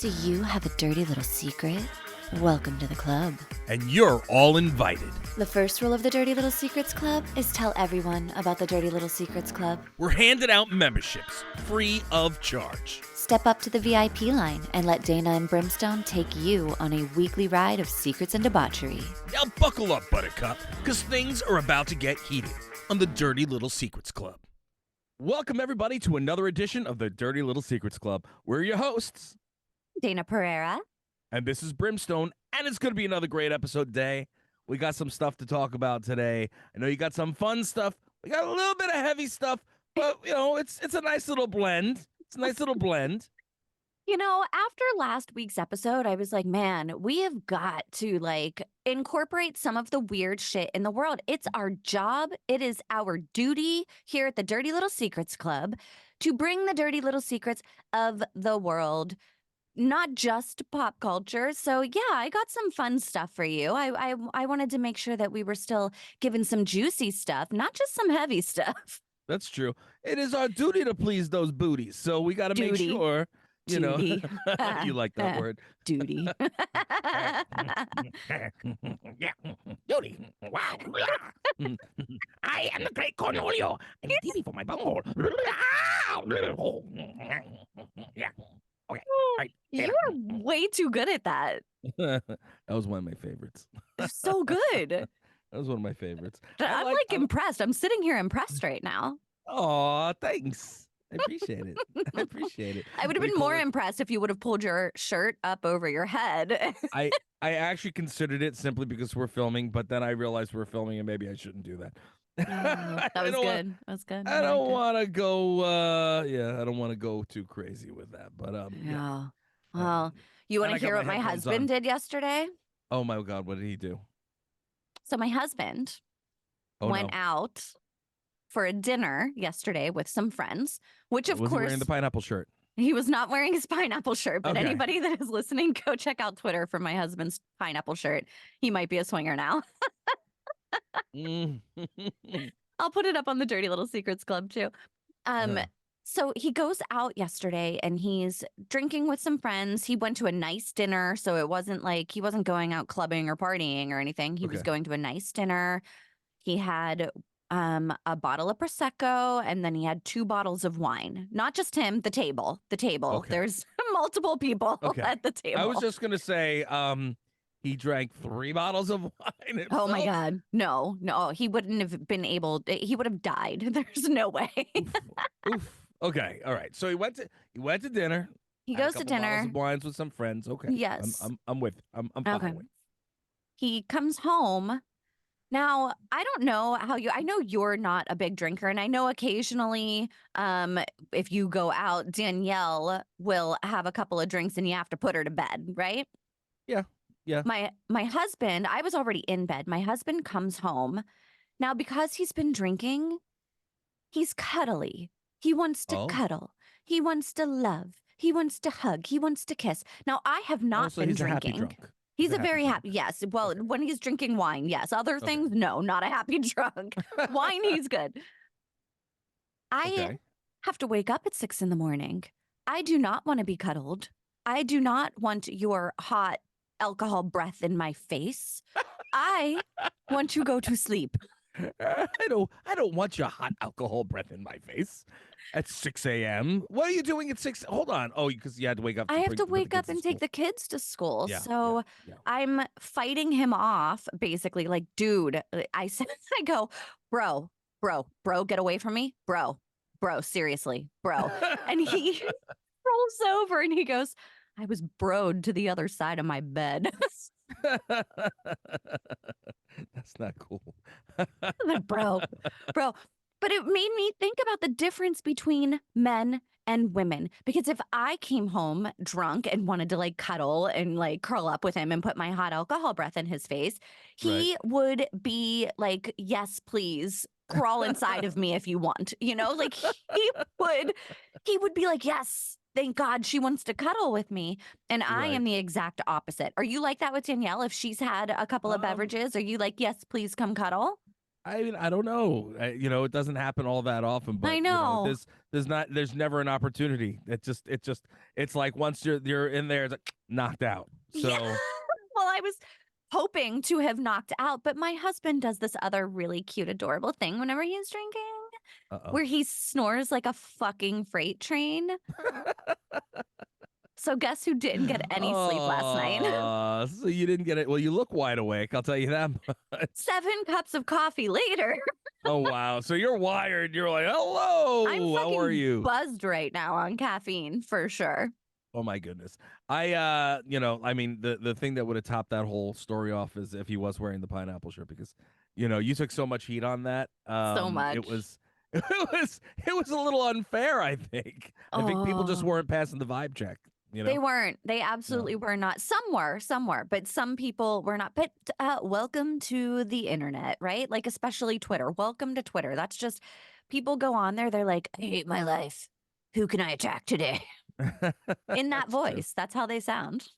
Do you have a dirty little secret? Welcome to the club. And you're all invited. The first rule of the Dirty Little Secrets Club is tell everyone about the Dirty Little Secrets Club. We're handing out memberships, free of charge. Step up to the VIP line and let Dayna and Brimstone take you on a weekly ride of secrets and debauchery. Now buckle up, Buttercup, because things are about to get heated on the Dirty Little Secrets Club. Welcome, everybody, to another edition of the Dirty Little Secrets Club. We're your hosts. Dayna Pereira. And this is Brimstone, and it's going to be another great episode today. We got some stuff to talk about today. I know you got some fun stuff. We got a little bit of heavy stuff, but, you know, it's a nice little blend. It's a nice little blend. You know, after last week's episode, I was like, man, we have got to, incorporate some of the weird shit in the world. It's our job. It is our duty here at the Dirty Little Secrets Club to bring the dirty little secrets of the world, not just pop culture. So, yeah, I got some fun stuff for you. I wanted to make sure that we were still giving some juicy stuff, not just some heavy stuff. That's true. It is our duty to please those booties. So we got to make sure, you Duty. know. You like that word. Duty. Yeah. Duty. Wow. I am the great Cornelio. I'm dizzy for my bunghole. Yeah. Okay. All right. You are way too good at that. That was one of my favorites. They're so good. That was one of my favorites. I'm impressed. I'm sitting here impressed right now. Oh, thanks. I appreciate it. I appreciate it. I would have been more impressed if you would have pulled your shirt up over your head. I actually considered it simply because we're filming, but then I realized we're filming and maybe I shouldn't do that. That was good. That was good. I don't want to go. I don't want to go too crazy with that. But yeah. Well, you want to hear what my husband did yesterday? Oh my God, what did he do? So my husband went out for a dinner yesterday with some friends, which of course was he wearing the pineapple shirt? He was not wearing his pineapple shirt, but Okay. anybody that is listening, go check out Twitter for my husband's pineapple shirt. He might be a swinger now. I'll put it up on the Dirty Little Secrets Club too. So he goes out yesterday and he's drinking with some friends. He went to a nice dinner, so it wasn't like he wasn't going out clubbing or partying or anything. He was going to a nice dinner. He had a bottle of Prosecco, and then he had 2 bottles of wine. Not just him, the table. Okay. There's multiple people at the table. I was just gonna say, he drank 3 bottles of wine himself. Oh my God. No, he wouldn't have been able, he would have died. There's no way. Oof. Okay, all right. So he went to dinner. He goes to dinner. Bottles of wines with some friends. Okay. Yes. I'm with. I'm following. He comes home. Now, I don't know I know you're not a big drinker, and I know occasionally if you go out, Danielle will have a couple of drinks and you have to put her to bed, right? Yeah. My husband, I was already in bed. My husband comes home. Now, because he's been drinking, he's cuddly. He wants to cuddle. He wants to love. He wants to hug. He wants to kiss. Now, I have not been he's drinking. A happy drunk. He's a very happy, yes. Well, when he's drinking wine, yes. Other things, no, not a happy drunk. Wine, he's good. I have to wake up at 6 a.m. I do not want to be cuddled. I do not want your hot alcohol breath in my face. I want to go to sleep. I don't want your hot alcohol breath in my face at 6 a.m. What are you doing at 6? Hold on. Oh, because you had to wake up. I have to wake up and take the kids to school. Yeah, so yeah. I'm fighting him off, basically. Like, dude, I go, bro, get away from me. Bro, seriously, bro. And he rolls over and he goes, I was broed to the other side of my bed. That's not cool. Like, bro. But it made me think about the difference between men and women. Because if I came home drunk and wanted to cuddle and curl up with him and put my hot alcohol breath in his face, he would be like, yes, please. Crawl inside of me if you want. You know, he would be like, yes. Thank God she wants to cuddle with me. And I am the exact opposite. Are you like that with Danielle? If she's had a couple of beverages, are you like, yes, please come cuddle? I mean, I don't know. It doesn't happen all that often, but I know. there's never an opportunity. It's like once you're in there, it's like knocked out. Yeah. So, Well, I was hoping to have knocked out, but my husband does this other really cute, adorable thing whenever he's drinking, uh where he snores like a fucking freight train. So guess who didn't get any sleep last night? oh, so you didn't get it. Well, you look wide awake. I'll tell you that much. 7 cups of coffee later. Oh wow, so you're wired. You're like, I'm hello, how are fucking you? buzzed right now on caffeine for sure. Oh my goodness. I mean, the thing that would have topped that whole story off is if he was wearing the pineapple shirt because, you took so much heat on that. So It much. was it was a little unfair, I think. I think people just Oh, weren't passing the vibe check, you they know? weren't. They No. absolutely were not. Some were, but some people were not. But welcome to the internet, right? Like, especially Twitter. Welcome to Twitter. That's just people go on there. They're like, I hate my life. Who can I attack today? In that That's true. voice. That's how they sound.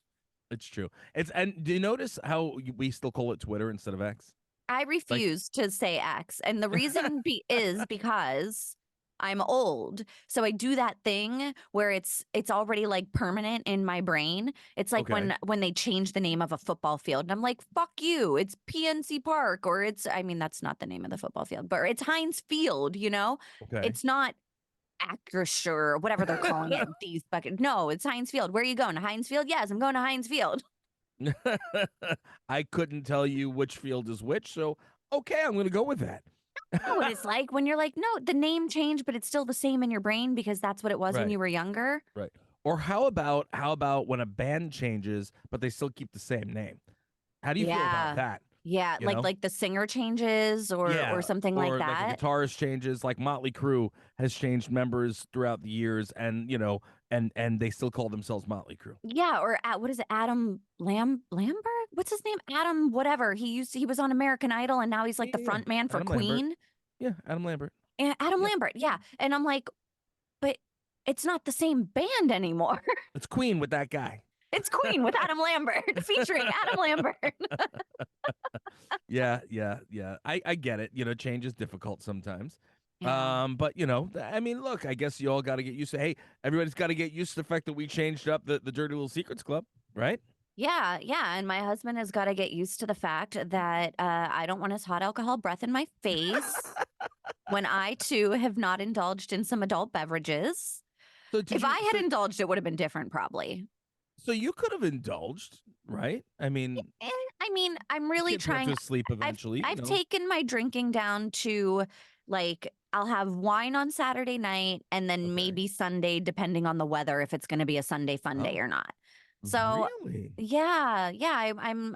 It's true. And do you notice how we still call it Twitter instead of X? I Like refuse to say X, and the reason is because I'm old. So I do that thing where it's already like permanent in my brain. It's like okay, when they change the name of a football field and I'm like, "Fuck you. It's PNC Park," or it's I mean that's not the name of the football field, but it's Heinz Field, you know? okay. It's not Acrisure or whatever they're calling it these fucking no, it's Heinz Field. Where are you going? To Heinz Field? Yes, I'm going to Heinz Field. I couldn't tell you which field is which, so okay, I'm going to go with that. Know what it's like when you're like, no, the name changed, but it's still the same in your brain because that's what it was when Right. you were younger. Right. Or how about when a band changes but they still keep the same name? How do you feel about Yeah. that? Yeah, You know? like the singer changes or Yeah. something like Or like a that. guitarist changes, like Motley Crue has changed members throughout the years, and they still call themselves Motley Crue. Yeah, or what is it? Adam Lambert? What's his name? Adam whatever. He was on American Idol and now he's like Yeah, the yeah, yeah. front man for Adam Lambert. Queen. Yeah, Adam Lambert. And Adam Yep. Lambert. Yeah. And I'm like, but it's not the same band anymore. It's Queen with that guy. It's Queen with Adam Lambert featuring Adam Lambert. Yeah, yeah, yeah. I get it. Change is difficult sometimes. Yeah. But I mean, look, I guess you all got to get used to. Hey, everybody's got to get used to the fact that we changed up the Dirty Little Secrets Club, right? Yeah, yeah, and my husband has gotta get used to the fact that, I don't want his hot alcohol breath in my face when I too have not indulged in some adult beverages. So did If I you? had indulged, it would have been different probably. So you could have indulged, right? I mean, Eh, I mean, I'm the really kids have trying to sleep I've eventually. I've taken my drinking down to, like, I'll have wine on Saturday night and then Okay. maybe Sunday depending on the weather if it's gonna be a Sunday fun day Oh, or not. So, really? yeah, yeah, I'm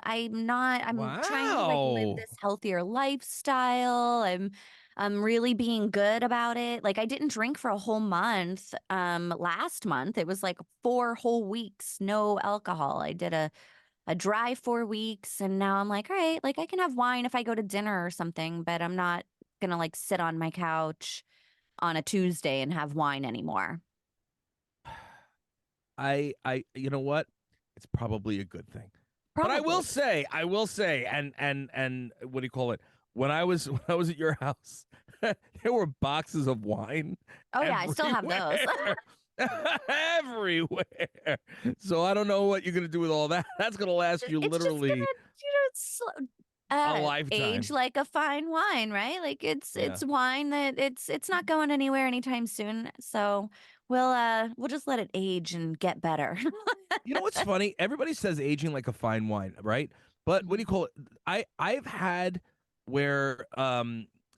not I'm trying to, like, live Wow. this healthier lifestyle. I'm really being good about it. Like, I didn't drink for a whole month, last month. It was, like, 4 whole weeks, no alcohol. I did a dry 4 weeks, and now I'm like, "Alright, like, I can have wine if I go to dinner or something, but I'm not gonna, like, sit on my couch on a Tuesday and have wine anymore." You know what? It's probably a good thing. But Probably. I will say, and what do you call it? When I was when I was at your house, there were boxes of wine Oh, yeah, I still have those. everywhere. Everywhere. So I don't know what you're gonna do with all that. That's gonna last you It's just literally gonna, a age lifetime. like a fine wine, right? Like Yeah. it's wine that it's not going anywhere anytime soon. So we'll just let it age and get better. You know what's funny? Everybody says aging like a fine wine, right? But what do Mhm. you call it? I've had where a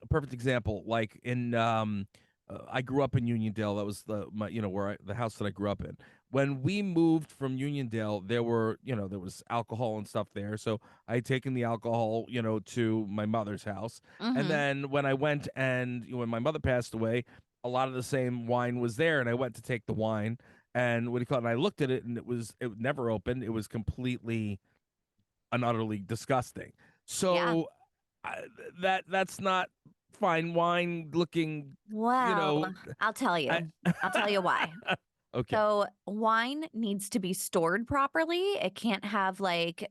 perfect example, like in I grew up in Uniondale. That was the house that I grew up in. When we moved from Uniondale, there was alcohol and stuff there. So I had taken the alcohol, to my mother's house. And Mhm. then when I went and when my mother passed away, a lot of the same wine was there, and I went to take the wine and what do you call it? And I looked at it, and it never opened. It was completely and utterly disgusting. Yeah. So that's not fine wine looking. You Well, know, I'll tell I you. I'll tell you why. okay. So, wine needs to be stored properly. It can't have like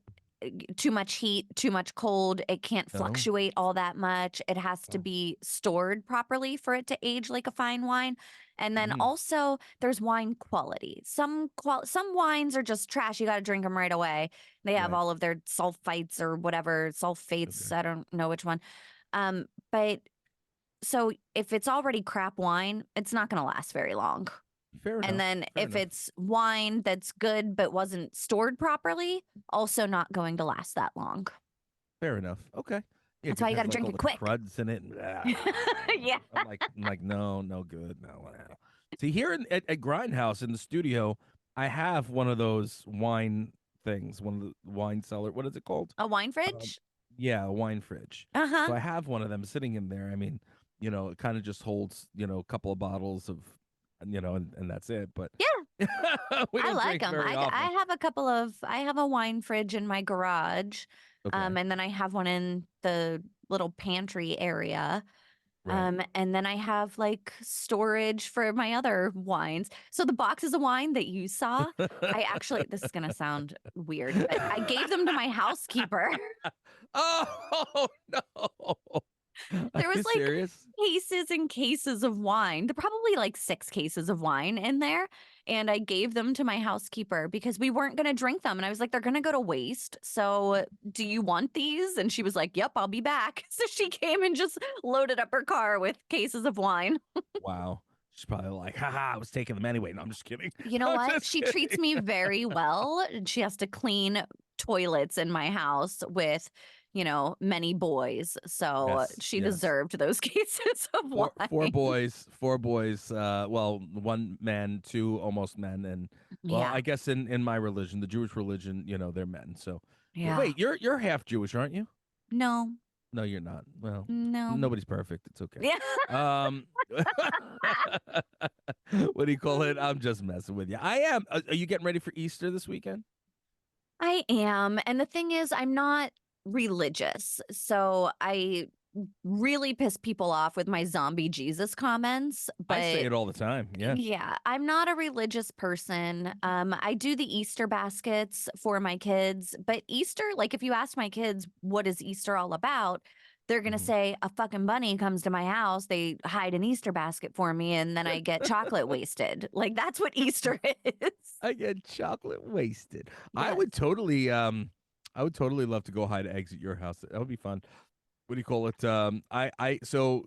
too much heat, too much cold. It can't No. fluctuate all that much. It has to Oh. be stored properly for it to age like a fine wine. And then Mhm. also there's wine quality. Some wines are just trash. You got to drink them right away. They have Right. all of their sulfites or whatever, sulfates, Okay. I don't know which one. But so if it's already crap wine, it's not going to last very long. Fair And enough. then Fair if enough. it's wine that's good but wasn't stored properly, also not going to last that long. Fair enough. Okay. Yeah, That's because why it you got has to like drink all it the quick. cruds in it. And, Yeah. I'm like, no, no good. No. No. See, here at Grindhouse in the studio, I have one of those wine things, one of the wine cellar. What is it called? A wine Um, fridge? yeah, a wine fridge. Uh-huh. So I have one of them sitting in there. I mean, it kind of just holds, a couple of bottles of, and that's it. But Yeah, we I don't like drink them. very I often. have I have a wine fridge in my garage. Okay. And then I have one in the little pantry area. Right. And then I have like storage for my other wines. So the boxes of wine that you saw, I actually, this is going to sound weird, but I gave them to my housekeeper. Oh no. Are There was you like serious? cases and cases of wine. There probably like 6 cases of wine in there, and I gave them to my housekeeper because we weren't gonna drink them, and I was like, "They're gonna go to waste, so do you want these?" And she was like, "Yep, I'll be back." So she came and just loaded up her car with cases of wine. Wow. She's probably like, haha, I was taking them anyway. No, I'm just kidding. You know I'm what? just She treats kidding. me very well. She has to clean toilets in my house with, many boys. So Yes, she yes. deserved those cases of Four wine. boys, well, one man, two almost men, and well, Yeah. I guess in my religion, the Jewish religion, they're men. So Yeah. wait, you're half Jewish, aren't you? No. No, you're not. Well, No. nobody's perfect. It's okay. Yeah. Um, what do you call it? I'm just messing with you. I am. Are you getting ready for Easter this weekend? I am. And the thing is, I'm not religious. So I really piss people off with my zombie Jesus comments. I say But it all the time. Yeah. yeah, I'm not a religious person. I do the Easter baskets for my kids, but Easter, like if you ask my kids, what is Easter all about? They're going to Mhm. say, a fucking bunny comes to my house. They hide an Easter basket for me, and then I get chocolate wasted. Like that's what Easter is. I get chocolate wasted. I Yes. would totally I would totally love to go hide eggs at your house. That would be fun. What do you call it? So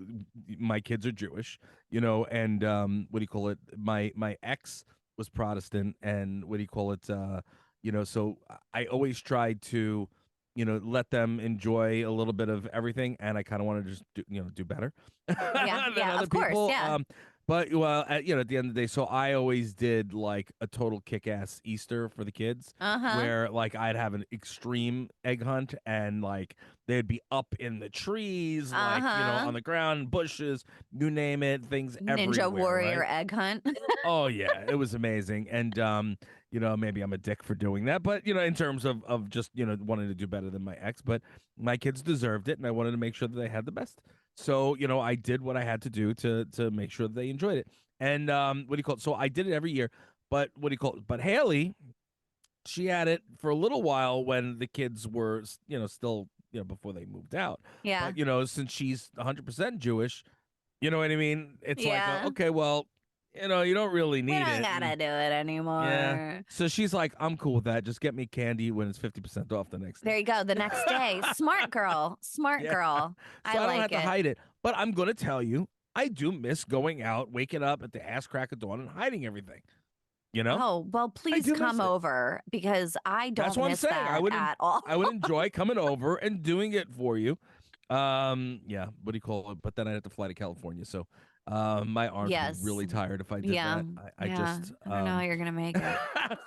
my kids are Jewish, and what do you call it? My ex was Protestant, and what do you call it? So I always tried to, let them enjoy a little bit of everything, and I kind of want to just do better Yeah. than Yeah. other Of course. people. Yeah. But well, at the end of the day, so I always did like a total kick-ass Easter for the kids, Uh huh. where like I'd have an extreme egg hunt, and like they'd be up in the trees, Uh like huh. on the ground, bushes, you name it, things Ninja everywhere, warrior right? egg hunt. Oh yeah, it was amazing, and maybe I'm a dick for doing that, but in terms of just wanting to do better than my ex, but my kids deserved it, and I wanted to make sure that they had the best. So I did what I had to do to make sure that they enjoyed it, and what do you call it? So I did it every year, but what do you call it? But Haley, she had it for a little while when the kids were still before they moved out, Yeah. but since she's 100% Jewish, you know what I mean? It's like, Yeah. okay, well, you don't really We need don't it. gotta And do it yeah. anymore. So she's like, I'm cool with that. Just get me candy when it's 50% off the next There day. you go. The next day. Smart girl. Smart Yeah. girl. So I I don't have like to it. hide it. But I'm going to tell you, I do miss going out, waking up at the ass crack of dawn and hiding everything. You know? Oh, well, I please do come miss it. over because I That's don't what I'm miss saying. that at all. I would enjoy coming over and doing it for you. Yeah, what do you call it? But then I'd have to fly to California. So my arms would be Yes. really tired if I did Yeah. that. I Yeah. just I don't know how you're going to make it.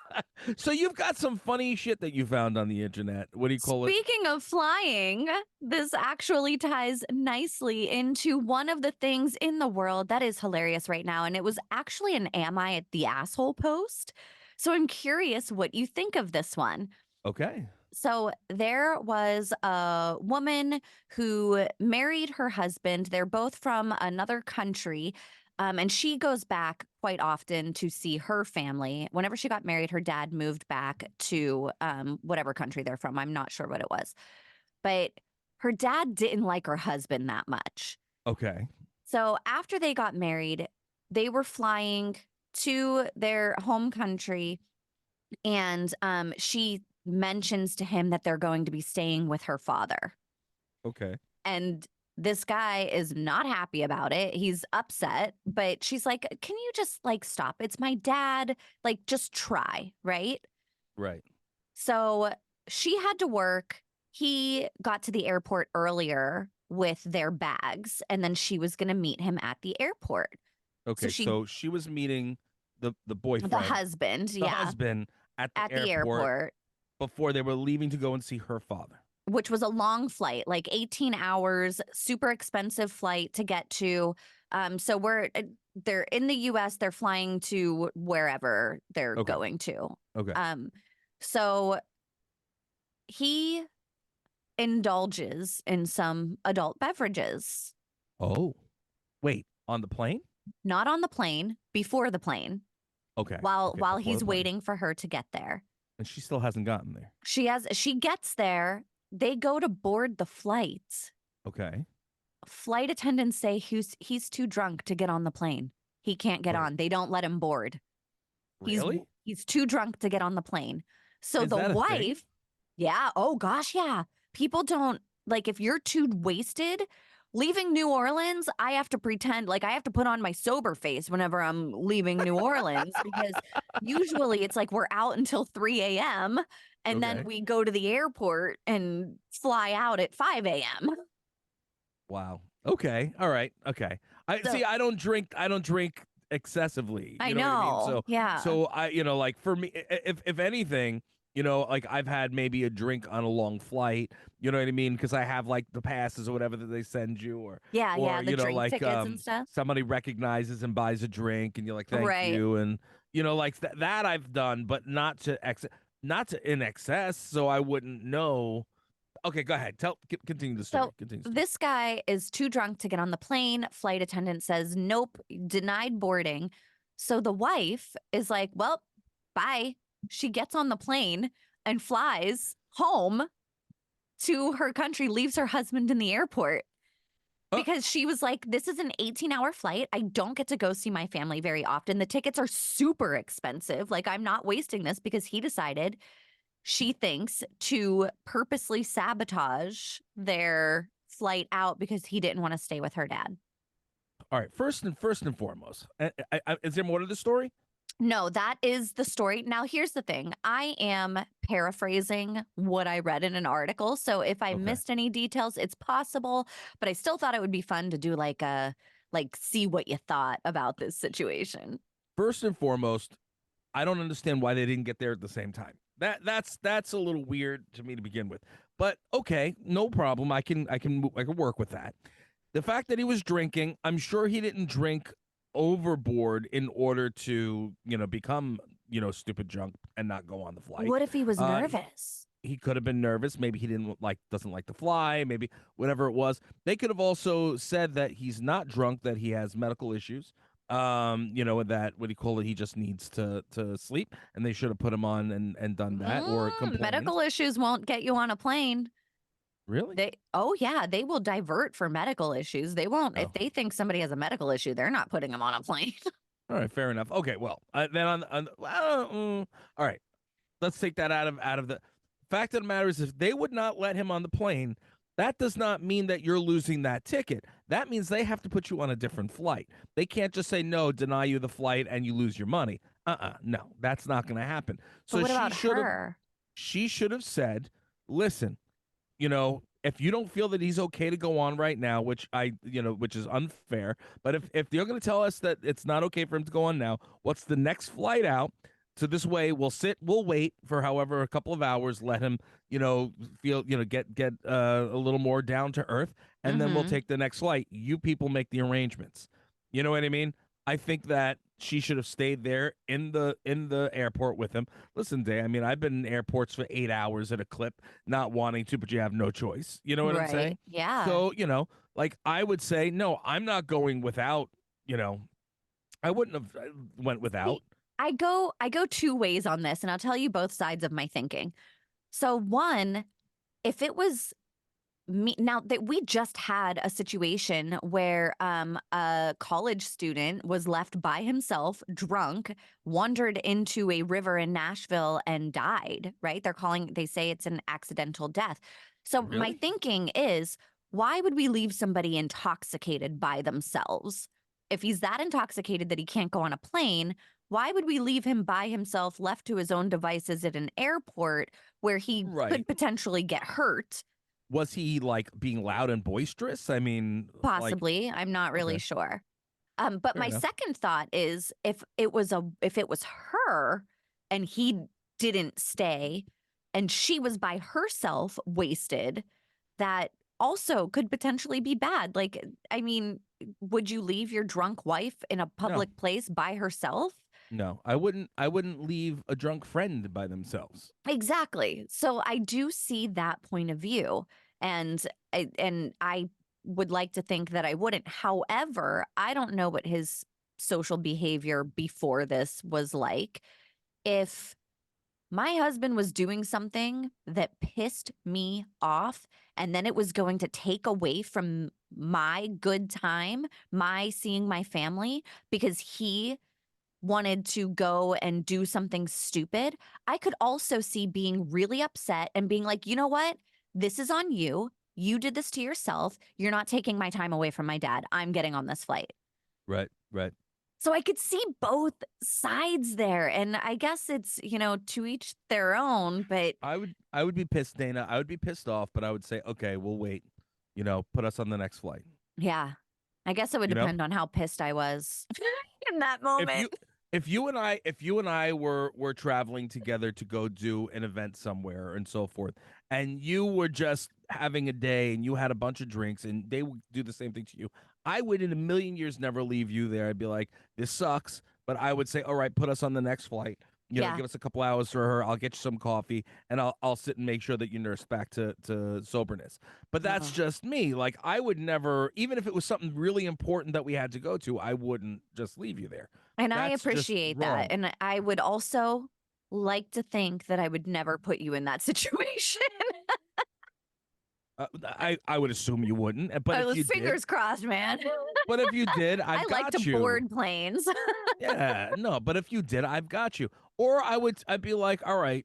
So you've got some funny shit that you found on the internet. What do you call it? Speaking of flying, this actually ties nicely into one of the things in the world that is hilarious right now. And it was actually an Am I at the Asshole post. So I'm curious what you think of this one. Okay. So there was a woman who married her husband. They're both from another country. And she goes back quite often to see her family. Whenever she got married, her dad moved back to whatever country they're from. I'm not sure what it was. But her dad didn't like her husband that much. Okay. So after they got married, they were flying to their home country, and she mentions to him that they're going to be staying with her father. Okay. And this guy is not happy about it. He's upset, but she's like, "Can you just like stop? It's my dad. Like, just try, right?" Right. So she had to work. He got to the airport earlier with their bags, and then she was going to meet him at the airport. So Okay. she, So she was meeting the the boyfriend, husband, the yeah, husband at the at the airport airport, before they were leaving to go and see her father. which was a long flight, like 18 hours, super expensive flight to get to. So they're in the US, they're flying to wherever they're Okay. going to. Okay. Um, so he indulges in some adult beverages, Oh, wait, on the plane? not on the plane, before the plane, Okay. Okay. while Before the he's plane. waiting for her to get there. And she still hasn't gotten there. She gets there, they go to board the flight. Okay. Flight attendants say he's too drunk to get on the plane. He can't get Wait, on. They don't let him board. He's really? he's too drunk to get on the plane. So Is the that a thing? wife, yeah, oh gosh, yeah. People don't like if you're too wasted, leaving New Orleans, I have to pretend like I have to put on my sober face whenever I'm leaving New Orleans because usually it's like we're out until 3 a.m. and then Okay. we go to the airport and fly out at 5 a.m. Wow. Okay. All right. Okay. I So see. I don't drink excessively. I You know what I mean? know. So Yeah. so I like for me, if anything, like I've had maybe a drink on a long flight. You know what I mean? Because I have like the passes or whatever that they send you, or Yeah, yeah, or the you know drink like tickets and stuff. somebody recognizes and buys a drink, and you're like thank Right. you, and like that I've done, but not to in excess, so I wouldn't know. Okay, go ahead. Continue the So story. Continue the story. this guy is too drunk to get on the plane. Flight attendant says, nope, denied boarding. So the wife is like, well, bye. She gets on the plane and flies home to her country, leaves her husband in the airport Oh, because she was like, this is an 18-hour flight. I don't get to go see my family very often. The tickets are super expensive. Like, I'm not wasting this because he decided she thinks to purposely sabotage their flight out because he didn't want to stay with her dad. all right. First and foremost, is there more to the story? No, that is the story. Now, here's the thing. I am paraphrasing what I read in an article. So if I Okay. missed any details, it's possible, but I still thought it would be fun to do see what you thought about this situation. First and foremost, I don't understand why they didn't get there at the same time. That's a little weird to me to begin with. But okay, no problem. I can work with that. The fact that he was drinking, I'm sure he didn't drink overboard in order to, become, stupid drunk and not go on the flight. What if he was He nervous? he could have been nervous. Maybe he doesn't like to fly. Maybe whatever it was. They could have also said that he's not drunk, that he has medical issues. That what do you call it? He just needs to sleep, and they should have put him on and done that or complained. Medical issues won't get you on a plane. Really? Oh yeah, they will divert for medical issues. They won't if Oh, they think somebody has a medical issue, they're not putting them on a plane. all right, fair enough. Okay, well, then all right, let's take that out of the fact of the matter is if they would not let him on the plane, that does not mean that you're losing that ticket. That means they have to put you on a different flight. They can't just say no, deny you the flight, and you lose your money. No, that's not going to happen. But So what about her? she should have said, listen, if you don't feel that he's okay to go on right now, which is unfair, but if you're going to tell us that it's not okay for him to go on now, what's the next flight out? So this way, we'll wait for however a couple of hours, let him, feel, get a little more down to earth, and then we'll Mhm. take the next flight. You people make the arrangements. You know what I mean? I think that she should have stayed there in the airport with him. Listen, Day, I mean, I've been in airports for 8 hours at a clip, not wanting to, but you have no choice. You know what I'm Right. saying? Yeah. So, like I would say, no, I'm not going without, you know, I wouldn't have went See, without. I go two ways on this, and I'll tell you both sides of my thinking. So one, if it was me now that we just had a situation where a college student was left by himself drunk, wandered into a river in Nashville and died, right? They say it's an accidental death. So my Really? thinking is, why would we leave somebody intoxicated by themselves? If he's that intoxicated that he can't go on a plane, why would we leave him by himself left to his own devices at an airport where he Right. could potentially get hurt? Was he like being loud and boisterous? I mean, like, Possibly, I'm not really okay, sure. But fair my enough. second thought is if it was her and he didn't stay and she was by herself wasted, that also could potentially be bad. Like, I mean, would you leave your drunk wife in a No, public place by herself? no, I wouldn't. I wouldn't leave a drunk friend by themselves. Exactly. So I do see that point of view, and I would like to think that I wouldn't. However, I don't know what his social behavior before this was like. If my husband was doing something that pissed me off, and then it was going to take away from my good time, my seeing my family, because he wanted to go and do something stupid, I could also see being really upset and being like, you know what? This is on you. You did this to yourself. You're not taking my time away from my dad. I'm getting on this flight. Right, right. So I could see both sides there. And I guess it's, to each their own. But I would be pissed, Dana. I would be pissed off, but I would say, okay, we'll wait. Put us on the next flight. yeah, I guess it would You know, depend on how pissed I was in that if moment. you if you and I were traveling together to go do an event somewhere and so forth, and you were just having a day and you had a bunch of drinks and they would do the same thing to you, I would in a million years never leave you there. I'd be like, this sucks, but I would say, all right, put us on the next flight. Yeah. Give us a couple hours for her. I'll get you some coffee, and I'll sit and make sure that you nurse back to soberness. But that's Oh. just me. Like I would never, even if it was something really important that we had to go to, I wouldn't just leave you there. And I That's just appreciate that. wrong. And I would also like to think that I would never put you in that situation. I would assume you wouldn't, but I if was you did, fingers crossed, man. I've I like to got you. board planes. Yeah, no, but if you did, I've got you. Or I'd be like, all right,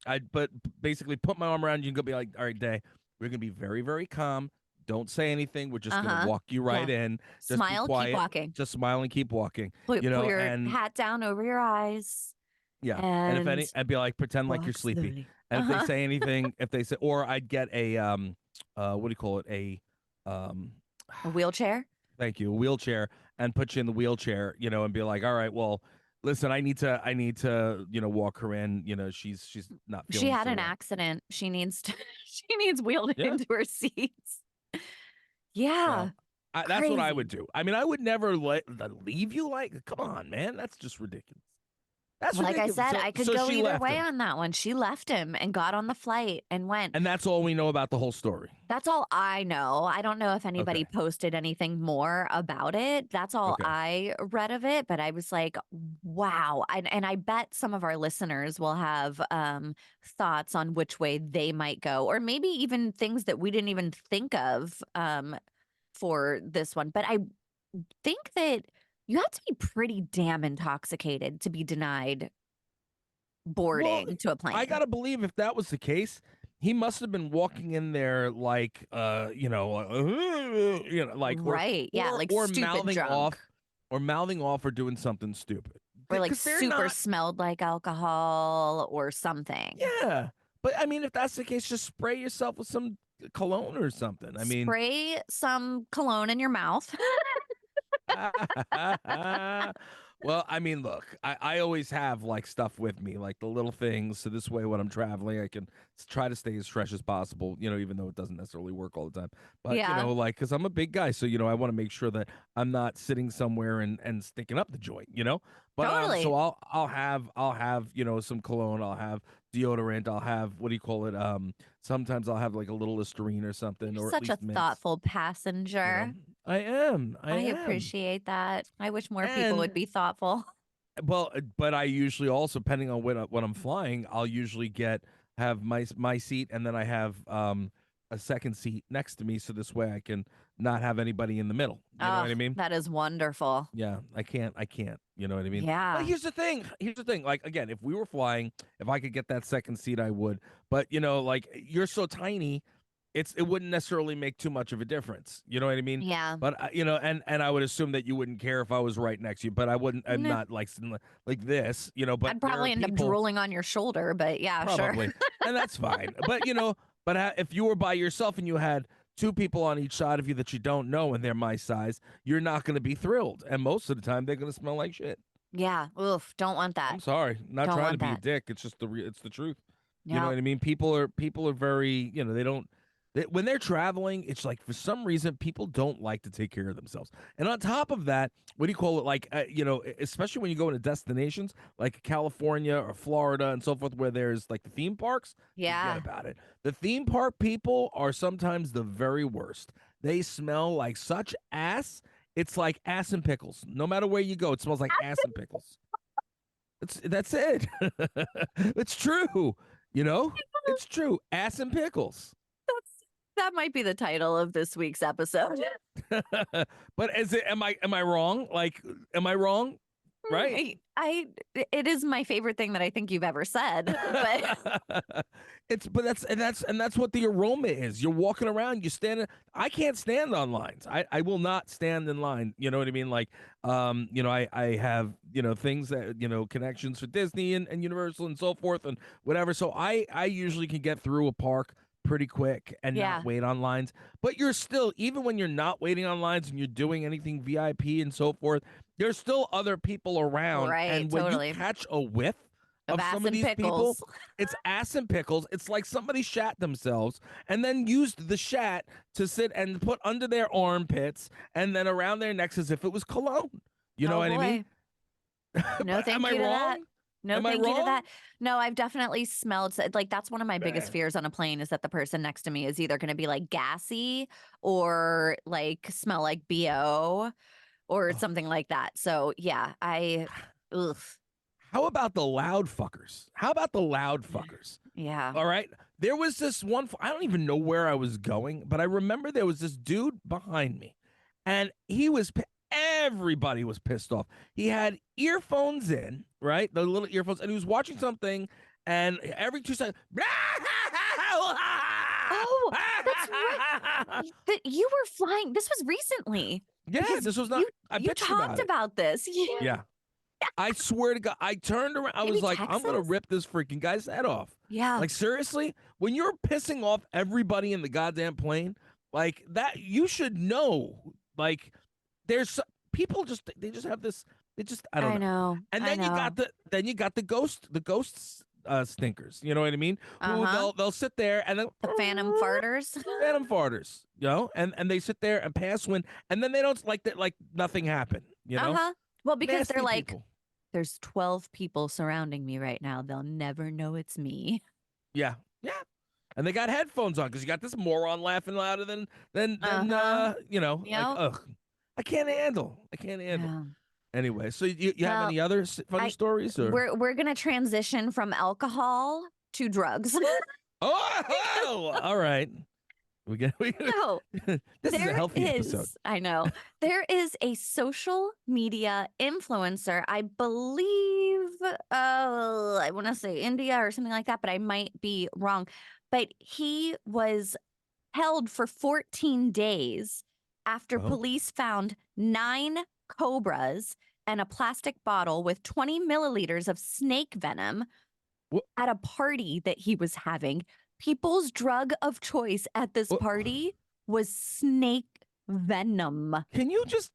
I'd but basically put my arm around you and go be like, all right, Day, we're gonna be very, very calm. Don't say anything. We're just gonna Uh-huh. walk you right Yeah. in. Just be Smile, keep quiet. walking. Just smile and keep walking. Put your And hat down over your eyes yeah, and if and any, I'd be like, pretend like you're walk sleepy. slowly. And if they Uh-huh. say anything, if they say, or I'd get a what do you call it? Um, A wheelchair? thank you, a wheelchair, and put you in the wheelchair, and be like, all right, well, listen, I need to, walk her in. She's not She feeling had so an well. accident. She needs to she needs wheeled Yeah, into her seats. yeah. Yeah. That's what I would Crazy. do. I mean, I would never leave you. Like, come on, man, that's just ridiculous. That's Like I ridiculous. said, So, I could so go she either left way him, on that one. She left him and got on the flight and went. and that's all we know about the whole story. That's all I know. I don't know if anybody Okay, posted anything more about it. That's all okay. I read of it, but I was like, wow. And I bet some of our listeners will have thoughts on which way they might go, or maybe even things that we didn't even think of for this one. But I think that you have to be pretty damn intoxicated to be denied Well, boarding to a I plane. gotta believe if that was the case, he must have been walking in there like, like Right. Yeah. Like stupid drunk. or mouthing off, or doing something stupid. Or like Because they're super not. smelled like alcohol or something. Yeah, but I mean, if that's the case, just spray yourself with some cologne or something. I mean, Spray some cologne in your mouth. well, I mean, look, I always have like stuff with me, like the little things. So this way, when I'm traveling, I can try to stay as fresh as possible, even though it doesn't necessarily work all the time. But, Yeah, like, because I'm a big guy. So, I want to make sure that I'm not sitting somewhere and sticking up the joint. But, so totally. I'll have, some cologne. I'll have deodorant. I'll have, what do you call it? Sometimes I'll have like a little Listerine or You're something, or at such a least mints. thoughtful You know, passenger. I am. I I am. appreciate that. I wish more people would And be thoughtful. well, but I usually also, depending on when I'm flying, I'll usually have my seat, and then I have a second seat next to me, so this way I can not have anybody in the middle. You know Oh, what I mean? that is wonderful. Yeah, I can't. I can't. You know what I mean? But Yeah. here's the thing. Here's the thing. Like again, if we were flying, if I could get that second seat, I would. But like you're so tiny, it wouldn't necessarily make too much of a difference. You know what I mean? Yeah. But and I would assume that you wouldn't care if I was right next to you. But I wouldn't. I'm Nah, not like this. But I'd there are probably end up people drooling on your shoulder, but yeah, sure. probably, and that's fine. But if you were by yourself and you had two people on each side of you that you don't know and they're my size, you're not going to be thrilled. And most of the time, they're going to smell like shit. Yeah. Oof. Don't want that. I'm sorry, not Don't trying to want be a that. dick. It's just it's the truth. You know Yep. what I mean? People are very, they don't when they're traveling, it's like for some reason people don't like to take care of themselves. And on top of that, what do you call it? Like especially when you go into destinations like California or Florida and so forth, where there's like the theme parks, forget Yeah. about it. The theme park people are sometimes the very worst. They smell like such ass. It's like ass and pickles. No matter where you go, it smells like ass and pickles. That's it. It's true. It's true. Ass and pickles. That might be the title of this week's episode. But am I wrong? Like, am I wrong? Right? It is my favorite thing that I think you've ever said, but that's what the aroma is. You're walking around, you stand. I can't stand on lines. I will not stand in line. You know what I mean? Like, I have things that connections for Disney and Universal and so forth and whatever. So I usually can get through a park pretty quick and not yeah, wait on lines. But you're still, even when you're not waiting on lines and you're doing anything VIP and so forth, there's still other people around. right, And when you totally. catch a whiff Of of ass some of and these people, pickles. it's ass and pickles. It's like somebody shat themselves and then used the shat to sit and put under their armpits and then around their necks as if it was cologne. You know Oh what I mean? boy. No, But am thank I you to that. wrong? No, Am I thank you to wrong? that. No, I've definitely smelled like that's one of my biggest fears on a plane is that the person next to me is either going to be like gassy or like smell like BO or Oh, something like that. So, yeah, ugh. how about the loud fuckers? How about the loud fuckers? Yeah. All right. There was this one, I don't even know where I was going, but I remember there was this dude behind me and everybody was pissed off. He had earphones in, right? The little earphones, and he was watching something, and every 2 seconds, Oh, that's right. That you were flying. This was recently yeah, because this was not, you I you bitched about talked it. about this. Yeah. Yeah. I swear to God, I turned around. I Maybe was like, I'm going to Texas? rip this freaking guy's head off. Yeah. Like, seriously? When you're pissing off everybody in the goddamn plane, like that, you should know. Like, there's people they just have this, I don't I know. know. And I then know. you got the ghosts stinkers. You know what I mean? Who Uh-huh. they'll sit there and then The phantom farters. phantom farters, and they sit there and pass wind, and then they don't like that, like nothing happened. Uh-huh. Well, because they're Nasty like, people. there's 12 people surrounding me right now. They'll never know it's me. Yeah, yeah. And they got headphones on because you got this moron laughing louder than Uh-huh. like Yep. ugh. I can't handle. I can't handle. Yeah. Anyway, so you have Well, any other funny I stories or? we're gonna transition from alcohol to drugs. Oh, all right. So This is a healthy episode. I know, there is a social media influencer, I believe, I want to say India or something like that, but I might be wrong. But he was held for 14 days after Oh, police found 9 cobras and a plastic bottle with 20 milliliters of snake venom what? at a party that he was having. People's drug of choice at this What? party was snake venom. Can you just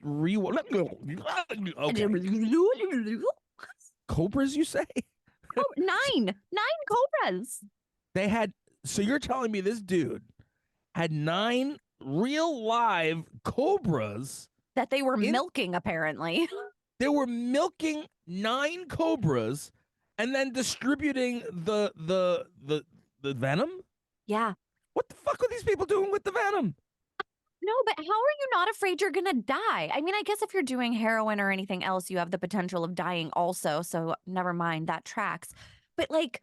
re? Okay, cobras. You say Oh, nine cobras they had? So you're telling me this dude had 9 real live cobras that they were in milking, apparently. they were milking 9 cobras and then distributing the venom? Yeah. What the fuck are these people doing with the venom? No, but how are you not afraid you're gonna die? I mean, I guess if you're doing heroin or anything else, you have the potential of dying also, so never mind, that tracks. But, like,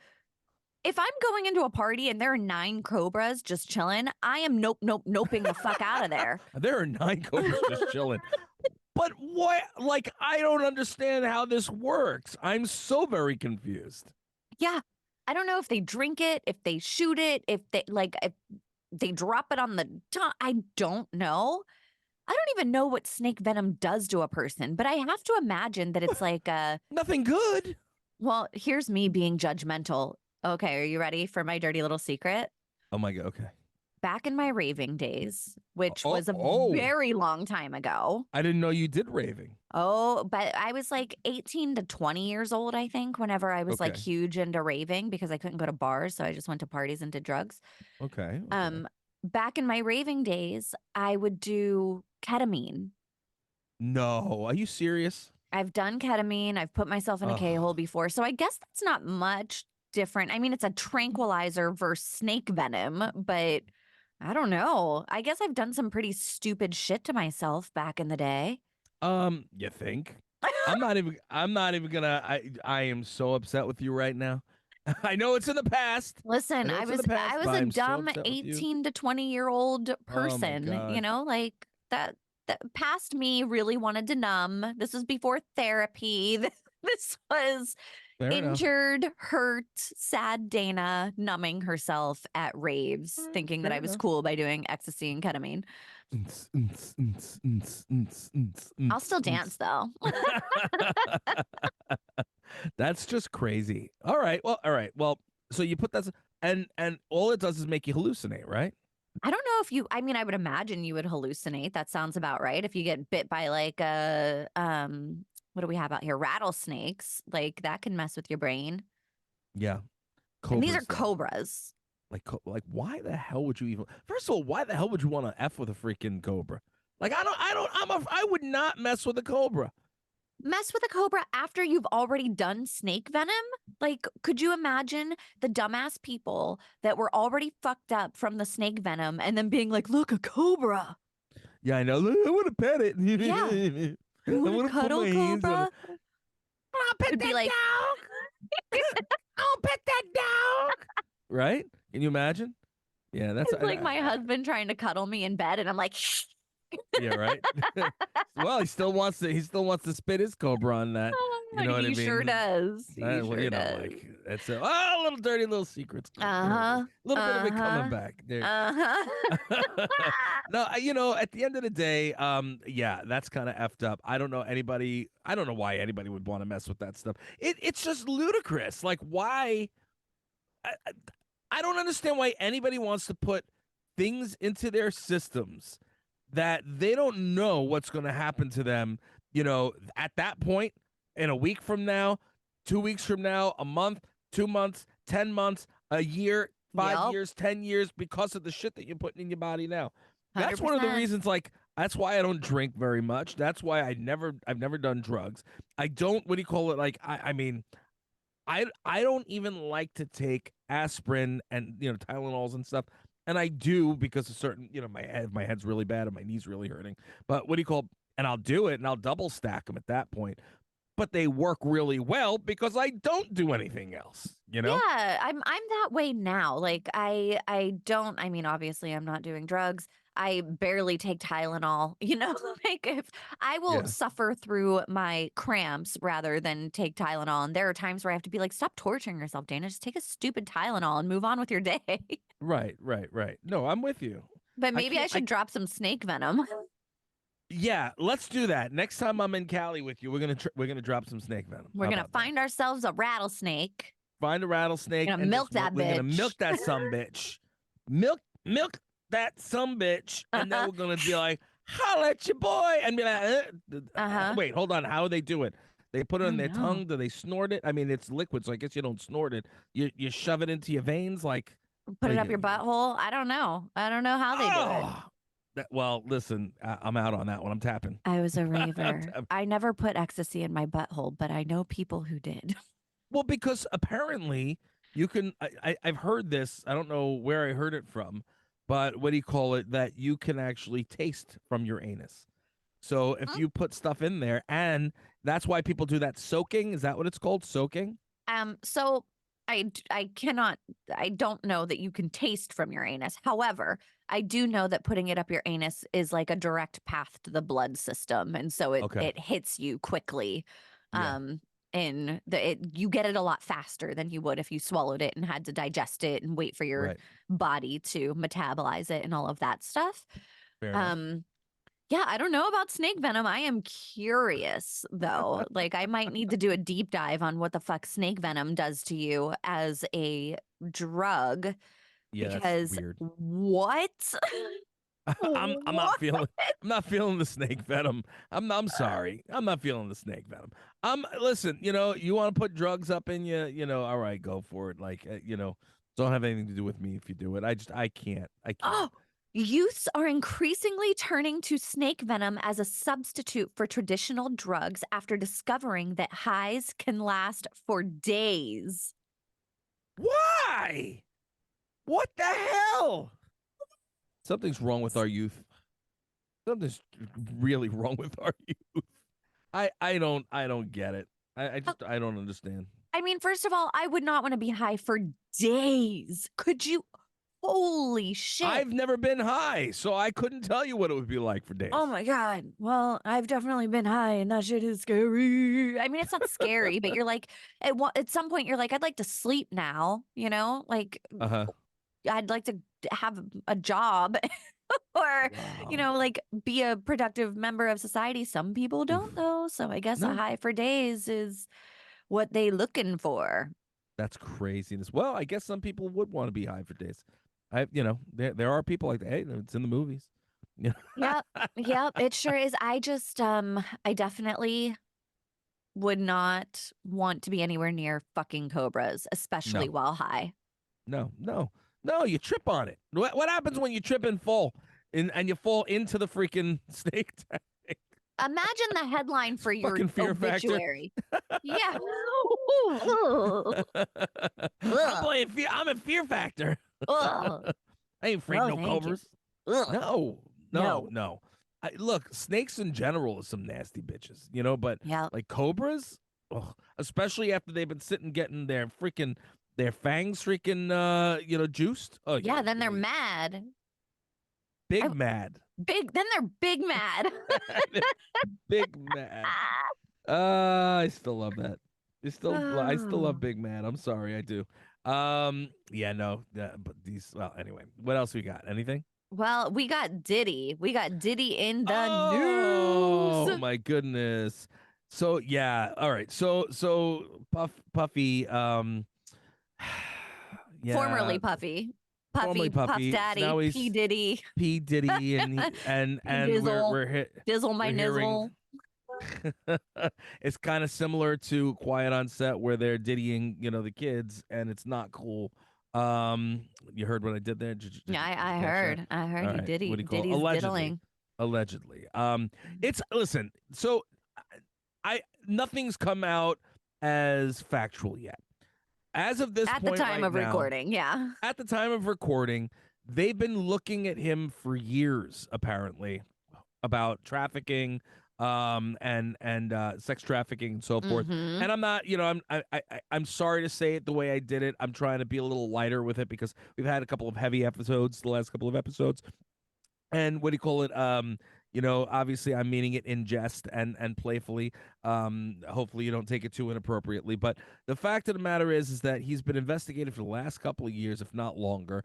if I'm going into a party and there are 9 cobras just chilling, I am noping the fuck out of there. There are 9 cobras just chilling. But what? Like, I don't understand how this works. I'm so very confused. Yeah. I don't know if they drink it, if they shoot it, if they drop it on the tongue. I don't know. I don't even know what snake venom does to a person, but I have to imagine that it's like Nothing good. well, here's me being judgmental. Okay, are you ready for my dirty little secret? Oh my god. Okay. Back in my raving days, which was a Oh. very long time ago. I didn't know you did raving. Oh, but I was like 18 to 20 years old, I think, whenever I was like Okay. huge into raving because I couldn't go to bars. So I just went to parties and did drugs. Okay. Okay. Um, Back in my raving days, I would do ketamine. No. Are you serious? I've done ketamine. I've put myself in a Oh. K-hole before. So I guess that's not much different. I mean, it's a tranquilizer versus snake venom, but I don't know. I guess I've done some pretty stupid shit to myself back in the day. You think? I'm not even gonna I am so upset with you right now. I know it's in the past. I Listen, know I it's in was the I past, was but a I'm so dumb upset with you. 18 to 20-year-old Oh my person, god. like that past me really wanted to numb. This was before therapy. This was Fair enough. injured, hurt, sad Dana numbing herself at raves, All right, thinking that fair I was enough. cool by doing ecstasy and ketamine. I'll still dance though. That's just crazy. All right. Well, all right. Well, so you put that and all it does is make you hallucinate, right? I don't know if you I mean, I would imagine you would hallucinate. That sounds about right. If you get bit by like a what do we have out here? Rattlesnakes. Like that can mess with your brain. Yeah. And these are Cobras though. cobras. Like why the hell would you even First of all, why the hell would you want to F with a freaking cobra? Like I would not mess with a cobra. Mess with a cobra after you've already done snake venom? Like, could you imagine the dumbass people that were already fucked up from the snake venom and then being like, look, a cobra. Yeah, I know. I want to pet it. Yeah. I You want to want to put cuddle my hands on it. cobra? I'll pet It'd be that like, dog. I'll pet that dog. Right? Can you imagine? Yeah, that's it's like my husband trying to cuddle me in bed, and I'm like, shh. yeah, right. Well, he still wants to spit his cobra on that. You know what I He mean? sure does. He Well, sure you know, does. like it's a little dirty little secrets. Uh There it is. huh. A little bit of it coming Uh back there. huh. Uh No, at the end of the day, yeah, that's kind of effed up. I don't know anybody. I don't know why anybody would want to mess with that stuff. It's just ludicrous. Like, why? I, I don't understand why anybody wants to put things into their systems that they don't know what's going to happen to them. At that point, in a week from now, 2 weeks from now, a month, 2 months, 10 months, a year, five Yep. years, 10 years, because of the shit that you're putting in your body now. That's one of the 100%. reasons. Like, that's why I don't drink very much. That's why I've never done drugs. I don't. What do you call it? Like, I mean, I don't even like to take aspirin and Tylenols and stuff. And I do because of certain, my head's really bad and my knee's really hurting. But what do you call and I'll do it and I'll double stack them at that point. But they work really well because I don't do anything else, you know? Yeah, I'm that way now. Like I don't I mean obviously I'm not doing drugs. I barely take Tylenol, like if I will Yeah. suffer through my cramps rather than take Tylenol. And there are times where I have to be like, stop torturing yourself, Dana. Just take a stupid Tylenol and move on with your day. Right, right, right. No, I'm with you. But I maybe I can't I should drop some snake venom. Yeah, let's do that. Next time I'm in Cali with you, we're gonna drop some snake venom. We're How gonna about that? find ourselves a rattlesnake. Find a rattlesnake Gonna and milk that we're gonna bitch. milk that some bitch. Milk that some bitch, and then we're gonna be like, holla at your boy, and be like, Uh-huh. wait, hold on, how do they do it? They put it Oh on their no. tongue. Do they snort it? I mean, it's liquid, so I guess you don't snort it. You shove it into your veins, like Put what it are up you your gonna do? butthole. I don't know. I don't know how they do it. Oh, well, listen, I'm out on that one. I'm tapping. I was a I'm raver. tapping. I never put ecstasy in my butthole, but I know people who did. Well, because apparently you can. I've heard this. I don't know where I heard it from, but what do you call it? That you can actually taste from your anus. So if you put stuff in there, and that's why people do that soaking. Is that what it's called? Soaking? So I cannot, I don't know that you can taste from your anus. However, I do know that putting it up your anus is like a direct path to the blood system, and so Okay. it hits you quickly. Yeah. In you get it a lot faster than you would if you swallowed it and had to digest it and wait for your Right. body to metabolize it and all of that stuff. Fair enough. Um, yeah, I don't know about snake venom. I am curious though. Like I might need to do a deep dive on what the fuck snake venom does to you as a drug Yeah, that's because weird. what? I'm not What? feeling I'm not feeling the snake venom. I'm sorry. I'm not feeling the snake venom. Listen, you want to put drugs up in you, all right, go for it. Like, don't have anything to do with me if you do it. I can't. I can't. Oh, youths are increasingly turning to snake venom as a substitute for traditional drugs after discovering that highs can last for days. Why? What the hell? Something's wrong with our youth. Something's really wrong with our youth. I don't get it. I don't understand. I mean, first of all, I would not want to be high for days. Could you? Holy shit. I've never been high, so I couldn't tell you what it would be like for Oh days. my God. Well, I've definitely been high and that shit is scary. I mean, it's not scary, but you're like, at some point, you're like, I'd like to sleep now, Like, Uh-huh. I'd like to have a job or, Wow. like be a productive member of society. Some people don't, Oof. though. So I guess a No, high for days is what they looking for. that's craziness. Well, I guess some people would want to be high for days. There are people like that. Hey, it's in the movies. Yeah. Yep. Yep. It sure is. I definitely would not want to be anywhere near fucking cobras, especially No, while high. no, no, no. You trip on it. What happens when you trip and fall, and you fall into the freaking snake tank? Imagine the headline for your Fucking fear factor. obituary. Yeah. I'm Ugh. playing fear. I'm a fear factor. Ugh. I ain't afraid of No, no thank you. cobras. Ugh. No, no, No. no. Look, snakes in general are some nasty bitches, but Yeah. like cobras, ugh, especially after they've been sitting getting their fangs freaking juiced. Oh Yeah. yeah, Then they're yeah. mad. Big I, mad. then they're big mad. Big mad. I still love that. I still love Oh. Big Mad. I'm sorry, I do. Yeah, no, but these. Well, anyway, what else we got? Anything? Well, we got Diddy. We got Diddy in the news. Oh my goodness. So yeah, all right. So Puffy, yeah, Formerly Puffy. formerly Puff Puffy. So Daddy, now P. he's Diddy, P Diddy, and P. we're Dizzle, we're hit Dizzle my we're hearing. nizzle. It's kind of similar to Quiet on Set where they're diddying, the kids, and it's not cool. You heard what I did there? Yeah, Did you I catch that? heard. I All heard he right. What do you call it? Diddy's Allegedly, diddling. allegedly. It's listen. So, I nothing's come out as factual yet. As of this At the point, time right of now, recording, yeah. at the time of recording, they've been looking at him for years, apparently, about trafficking, and sex trafficking and so forth. Mhm. And I'm not, I'm sorry to say it the way I did it. I'm trying to be a little lighter with it because we've had a couple of heavy episodes, the last couple of episodes, and what do you call it? Obviously I'm meaning it in jest and playfully. Hopefully you don't take it too inappropriately. But the fact of the matter is that he's been investigated for the last couple of years, if not longer.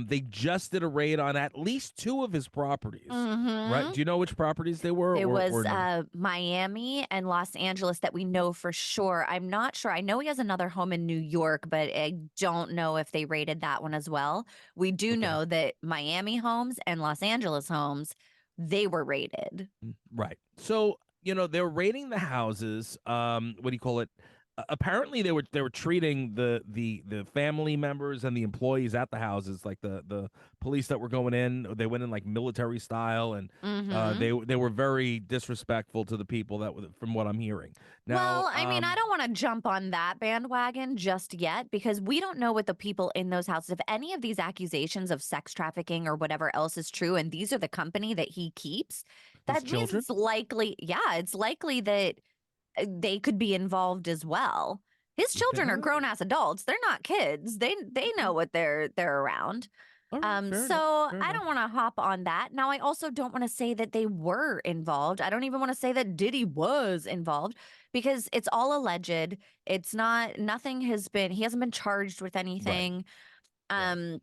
They just did a raid on at least two of his properties. Right? Mhm. Do you know which properties they were, It or was no? Miami and Los Angeles that we know for sure. I'm not sure. I know he has another home in New York, but I don't know if they rated that one as well. We do Okay. know that Miami homes and Los Angeles homes, they were rated. Right. So, they're raiding the houses. What do you call it? apparently they were treating the family members and the employees at the houses like the police that were going in. They went in like military style, and Mhm. they were very disrespectful to the people from what I'm hearing. Now, Well, I mean, I don't want to jump on that bandwagon just yet because we don't know what the people in those houses, if any of these accusations of sex trafficking or whatever else is true, and these are the company that he keeps, his that means children. it's likely, yeah, it's likely that they could be involved as well. His children are grown ass adults. They're not kids. They Okay. know what they're around. All right. Fair enough. So Fair I enough. don't want to hop on that. Now, I also don't want to say that they were involved. I don't even want to say that Diddy was involved because it's all alleged. It's not, nothing has been, he hasn't been charged with Right. anything. Right. Um,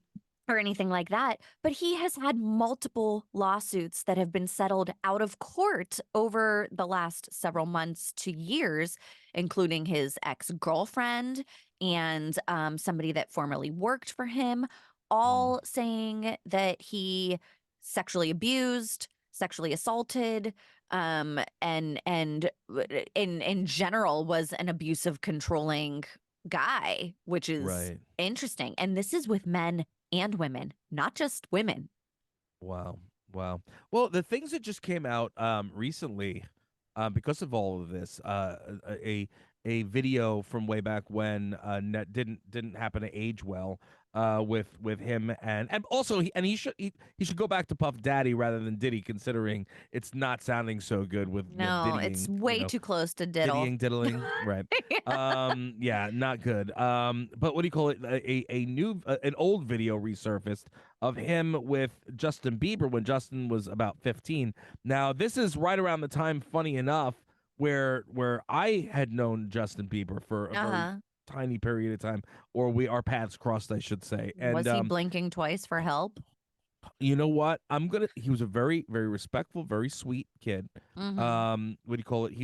or anything like that, but he has had multiple lawsuits that have been settled out of court over the last several months to years, including his ex girlfriend and somebody that formerly worked for him, Mm, all saying that he sexually abused, sexually assaulted, and in general was an abusive, controlling guy, which is right. interesting. And this is with men and women, not just women. Wow. Wow. Well, the things that just came out recently, because of all of this, a video from way back when didn't happen to age well, with him, and also he should go back to Puff Daddy rather than Diddy, considering it's not sounding so good with No, it's Diddying, way too close to diddle. diddling, right. Yeah, not good. But what do you call it, a new an old video resurfaced of him with Justin Bieber when Justin was about 15. Now, this is right around the time, funny enough, where I had known Justin Bieber for a very Uh-huh. tiny period of time, or our paths crossed, I should say. And Was he blinking twice for help? you know what? He was a very, very respectful, very sweet kid. Mm-hmm. What do you call it?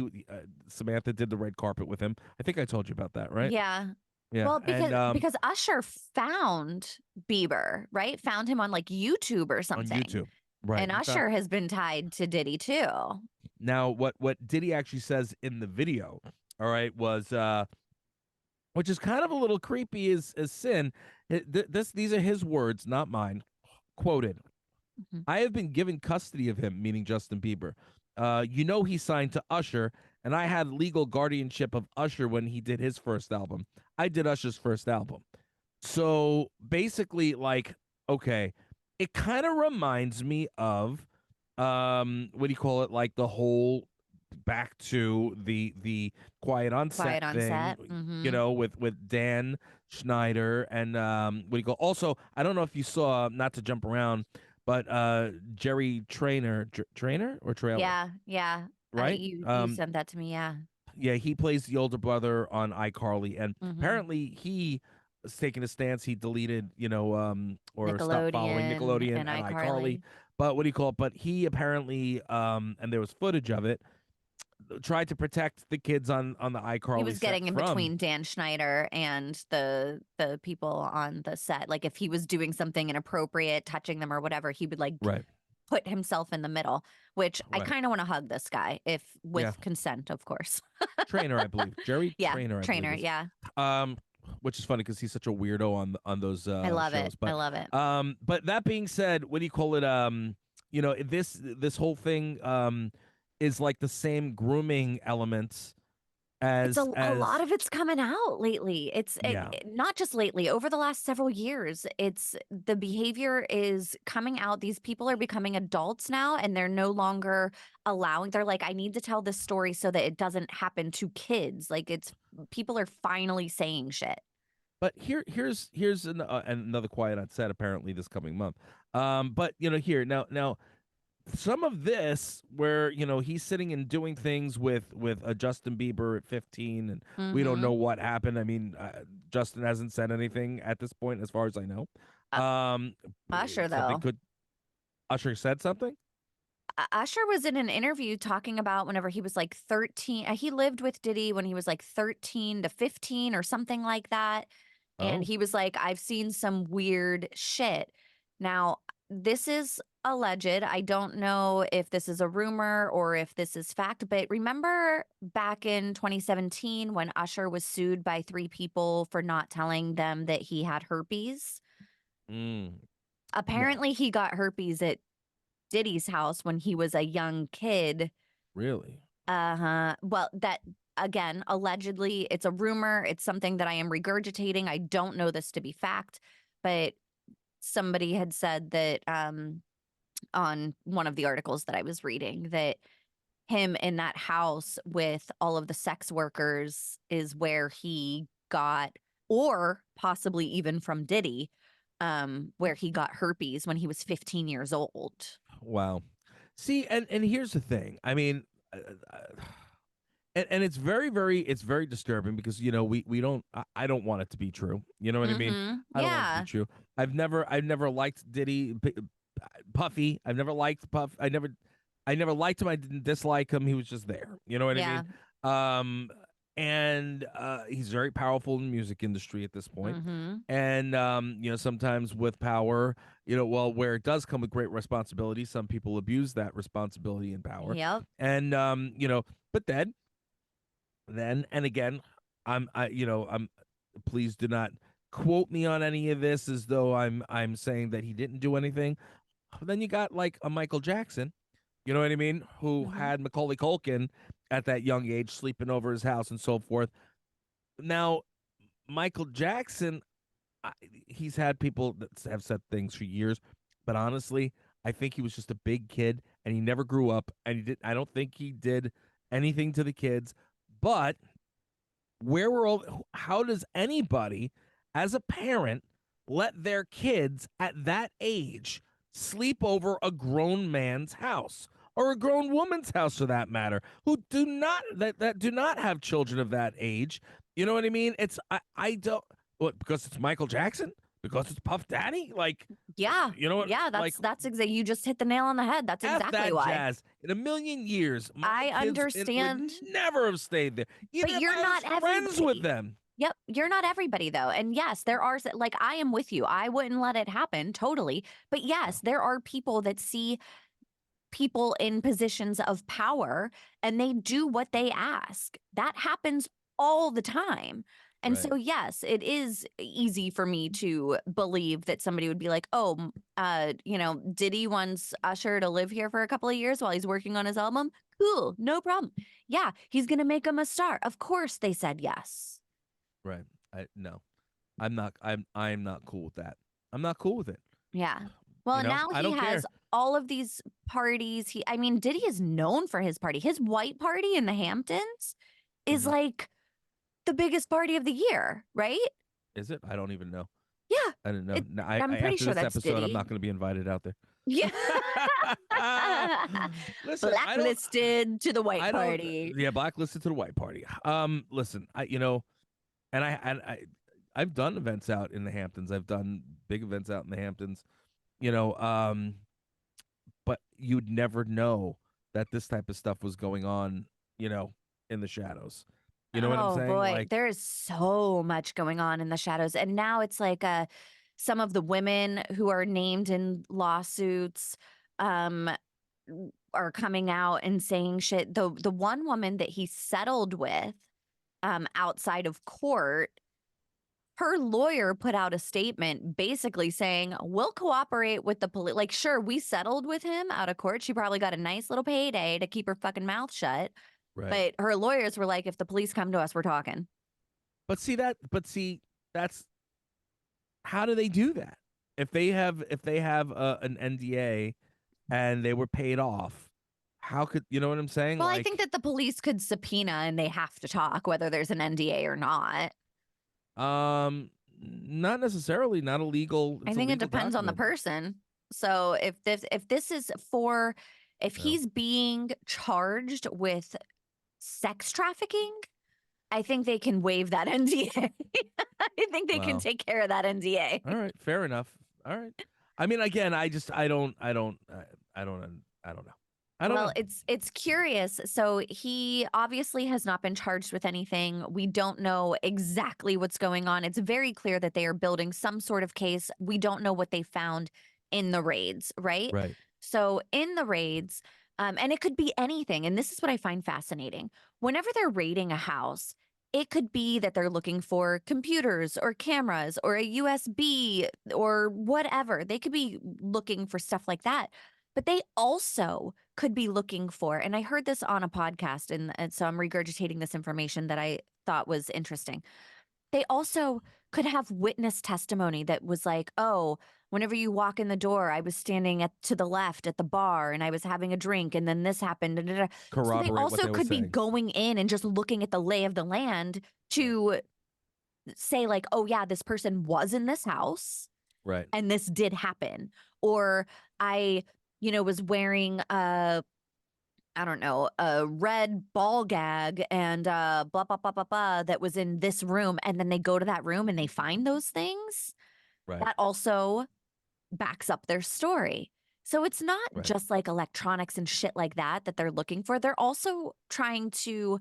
Samantha did the red carpet with him. I think I told you about that, right? Yeah. Yeah. Well, And because Usher found Bieber, right? Found him on like YouTube or on something. YouTube. Right. And He found Usher has been tied to Diddy too. now what Diddy actually says in the video, all right, was which is kind of a little creepy as sin. These are his words, not mine. Quoted. Mhm. I have been given custody of him, meaning Justin Bieber. He signed to Usher, and I had legal guardianship of Usher when he did his first album. I did Usher's first album. So basically, like, okay, it kind of reminds me of what do you call it? Like the whole back to the quiet on set Quiet on thing, set. Mm-hmm. with Dan Schneider and what do you call, also, I don't know if you saw, not to jump around, but Jerry Trainer or Trailer, Yeah, yeah. right? You sent that to me, yeah. Yeah, he plays the older brother on iCarly, and Mhm. apparently he is taking a stance. He deleted, or stopped following Nickelodeon Nickelodeon and and iCarly. iCarly. But what do you call it? But he apparently, and there was footage of it, tried to protect the kids on the He iCarly was set getting in from. between Dan Schneider and the people on the set. Like if he was doing something inappropriate, touching them or whatever, he would like Right, put himself in the middle, which I right, kind of want to hug this guy if yeah, with consent, of course. Trainer, I believe, Jerry Yeah, Trainer, I believe trainer, is, yeah. um, which is funny because he's such a weirdo on those I love it. shows. I But love it. that being said, what do you call it? This whole thing is like the same grooming elements It's a lot as of it's coming out lately. yeah. Not just lately, over the last several years. It's the behavior is coming out. These people are becoming adults now and they're no longer allowing, they're like, I need to tell this story so that it doesn't happen to kids. Like it's people are finally saying shit. But here's another quiet on set apparently this coming month. But here now some of this where he's sitting and doing things with Justin Bieber at 15, and we don't know Mhm. what happened. I mean, Justin hasn't said anything at this point as far as I know. Uh, Um Usher Something though. could, Usher said something. Usher was in an interview talking about whenever he was like 13. He lived with Diddy when he was like 13 to 15 or something like that. And Oh, he was like, I've seen some weird shit. Now, this is alleged. I don't know if this is a rumor or if this is fact, but remember back in 2017 when Usher was sued by 3 people for not telling them that he had herpes? Mm, no, Apparently, he got herpes at Diddy's house when he was a young kid. really. Uh-huh. Well, that again, allegedly, it's a rumor. It's something that I am regurgitating. I don't know this to be fact, but somebody had said that on one of the articles that I was reading that him in that house with all of the sex workers is where he got, or possibly even from Diddy, where he got herpes when he was 15 years old. Wow. See, and here's the thing. I mean, uh, uh, and it's very disturbing because we don't I don't want it to be true. You know what I mean? Mhm. I don't want it to be Yeah. true. I've never liked Puffy. I've never liked Puff. I never liked him. I didn't dislike him. He was just there. You know what I mean? Yeah. Um and he's very powerful in the music industry at this point. Mhm. And sometimes with power, well, where it does come with great responsibility, some people abuse that responsibility and power. Yep. And but then and again, I'm please do not quote me on any of this as though I'm saying that he didn't do anything. Then you got like a Michael Jackson, you know what I mean, who Mhm. had Macaulay Culkin at that young age sleeping over his house and so forth. Now, Michael Jackson, he's had people that have said things for years, but honestly, I think he was just a big kid and he never grew up and he did I don't think he did anything to the kids, but where were all how does anybody as a parent let their kids at that age sleep over a grown man's house or a grown woman's house for that matter who that do not have children of that age? You know what I mean? I don't what because it's Michael Jackson? Because it's Puff Daddy? Like Yeah. you know what Yeah, like that's exactly, you just hit the nail on the head. That's F exactly that why. jazz. In a million years, my I kids would understand, never have stayed there, but even if you're I was not friends with everybody. them. Yep, you're not everybody though. And yes, there are like I am with you. I wouldn't let it happen totally. But No. yes, there are people that see people in positions of power and they do what they ask. That happens all the time. And Right. so, yes, it is easy for me to believe that somebody would be like, oh, Diddy wants Usher to live here for a couple of years while he's working on his album. Cool, no problem. Yeah, he's going to make him a star. Of course, they said yes. Right. I no. I'm not cool with that. I'm not cool with it. Yeah. Well, now I he don't has care. all of these parties. I mean, Diddy is known for his party. His white party in the Hamptons is Mhm. like the biggest party of the year, right? Is it? I don't even know. Yeah. I didn't know. It No, I'm I pretty after sure this that's episode, I'm not Diddy. going to be invited out there. Yeah. Listen, Blacklisted to the white I don't. party. Yeah, blacklisted to the white party. Listen, I've done events out in the Hamptons. I've done big events out in the Hamptons. You know, but you'd never know that this type of stuff was going on. In the shadows. You know what I'm Oh saying? boy, Like, there is so much going on in the shadows. And now it's like some of the women who are named in lawsuits um are coming out and saying shit. The one woman that he settled with outside of court, her lawyer put out a statement basically saying, "We'll cooperate with the police." Like, sure, we settled with him out of court. She probably got a nice little payday to keep her fucking mouth shut. right. But her lawyers were like, if the police come to us, we're talking. But see, that's how do they do that? If they have an NDA and they were paid off, how could you know what I'm saying? Well, I think Like, that the police could subpoena and they have to talk, whether there's an NDA or not. not necessarily, not illegal. I It's a think it legal depends on the document. person. So if this is for if No. he's being charged with sex trafficking, I think they can waive that NDA. I think they can Wow. take care of that NDA. All right. Fair enough. All right. I mean, again, I don't know. I don't Well, know. it's curious. So he obviously has not been charged with anything. We don't know exactly what's going on. It's very clear that they are building some sort of case. We don't know what they found in the raids, right? Right. So in the raids, and it could be anything. And this is what I find fascinating. Whenever they're raiding a house, it could be that they're looking for computers or cameras or a USB or whatever. They could be looking for stuff like that. But they also could be looking for, and I heard this on a podcast, and so I'm regurgitating this information that I thought was interesting. They also could have witness testimony that was like, "Oh, whenever you walk in the door, I was standing to the left at the bar and I was having a drink and then this happened." Da, da, da. So they Corroborate what also they were could be saying. going in and just looking at the lay of the land Right. to say like, "Oh yeah, this person was in this house Right. and this did happen." Or I, was wearing I don't know, a red ball gag and blah blah blah blah blah that was in this room, and then they go to that room and they find those things. Right. That also backs up their story. So it's not Right. just like electronics and shit like that that they're looking for. They're also trying to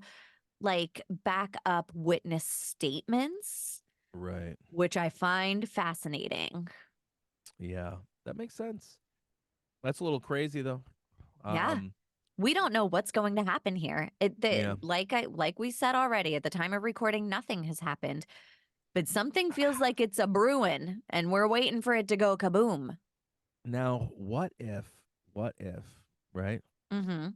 like back up witness statements, Right. which I find fascinating. Yeah. That makes sense. That's a little crazy though. Yeah. Um, We don't know what's going to happen here. yeah. Like we said already at the time of recording, nothing has happened, but something feels like it's a brewing, and we're waiting for it to go kaboom. Now, what if, right? Hmm.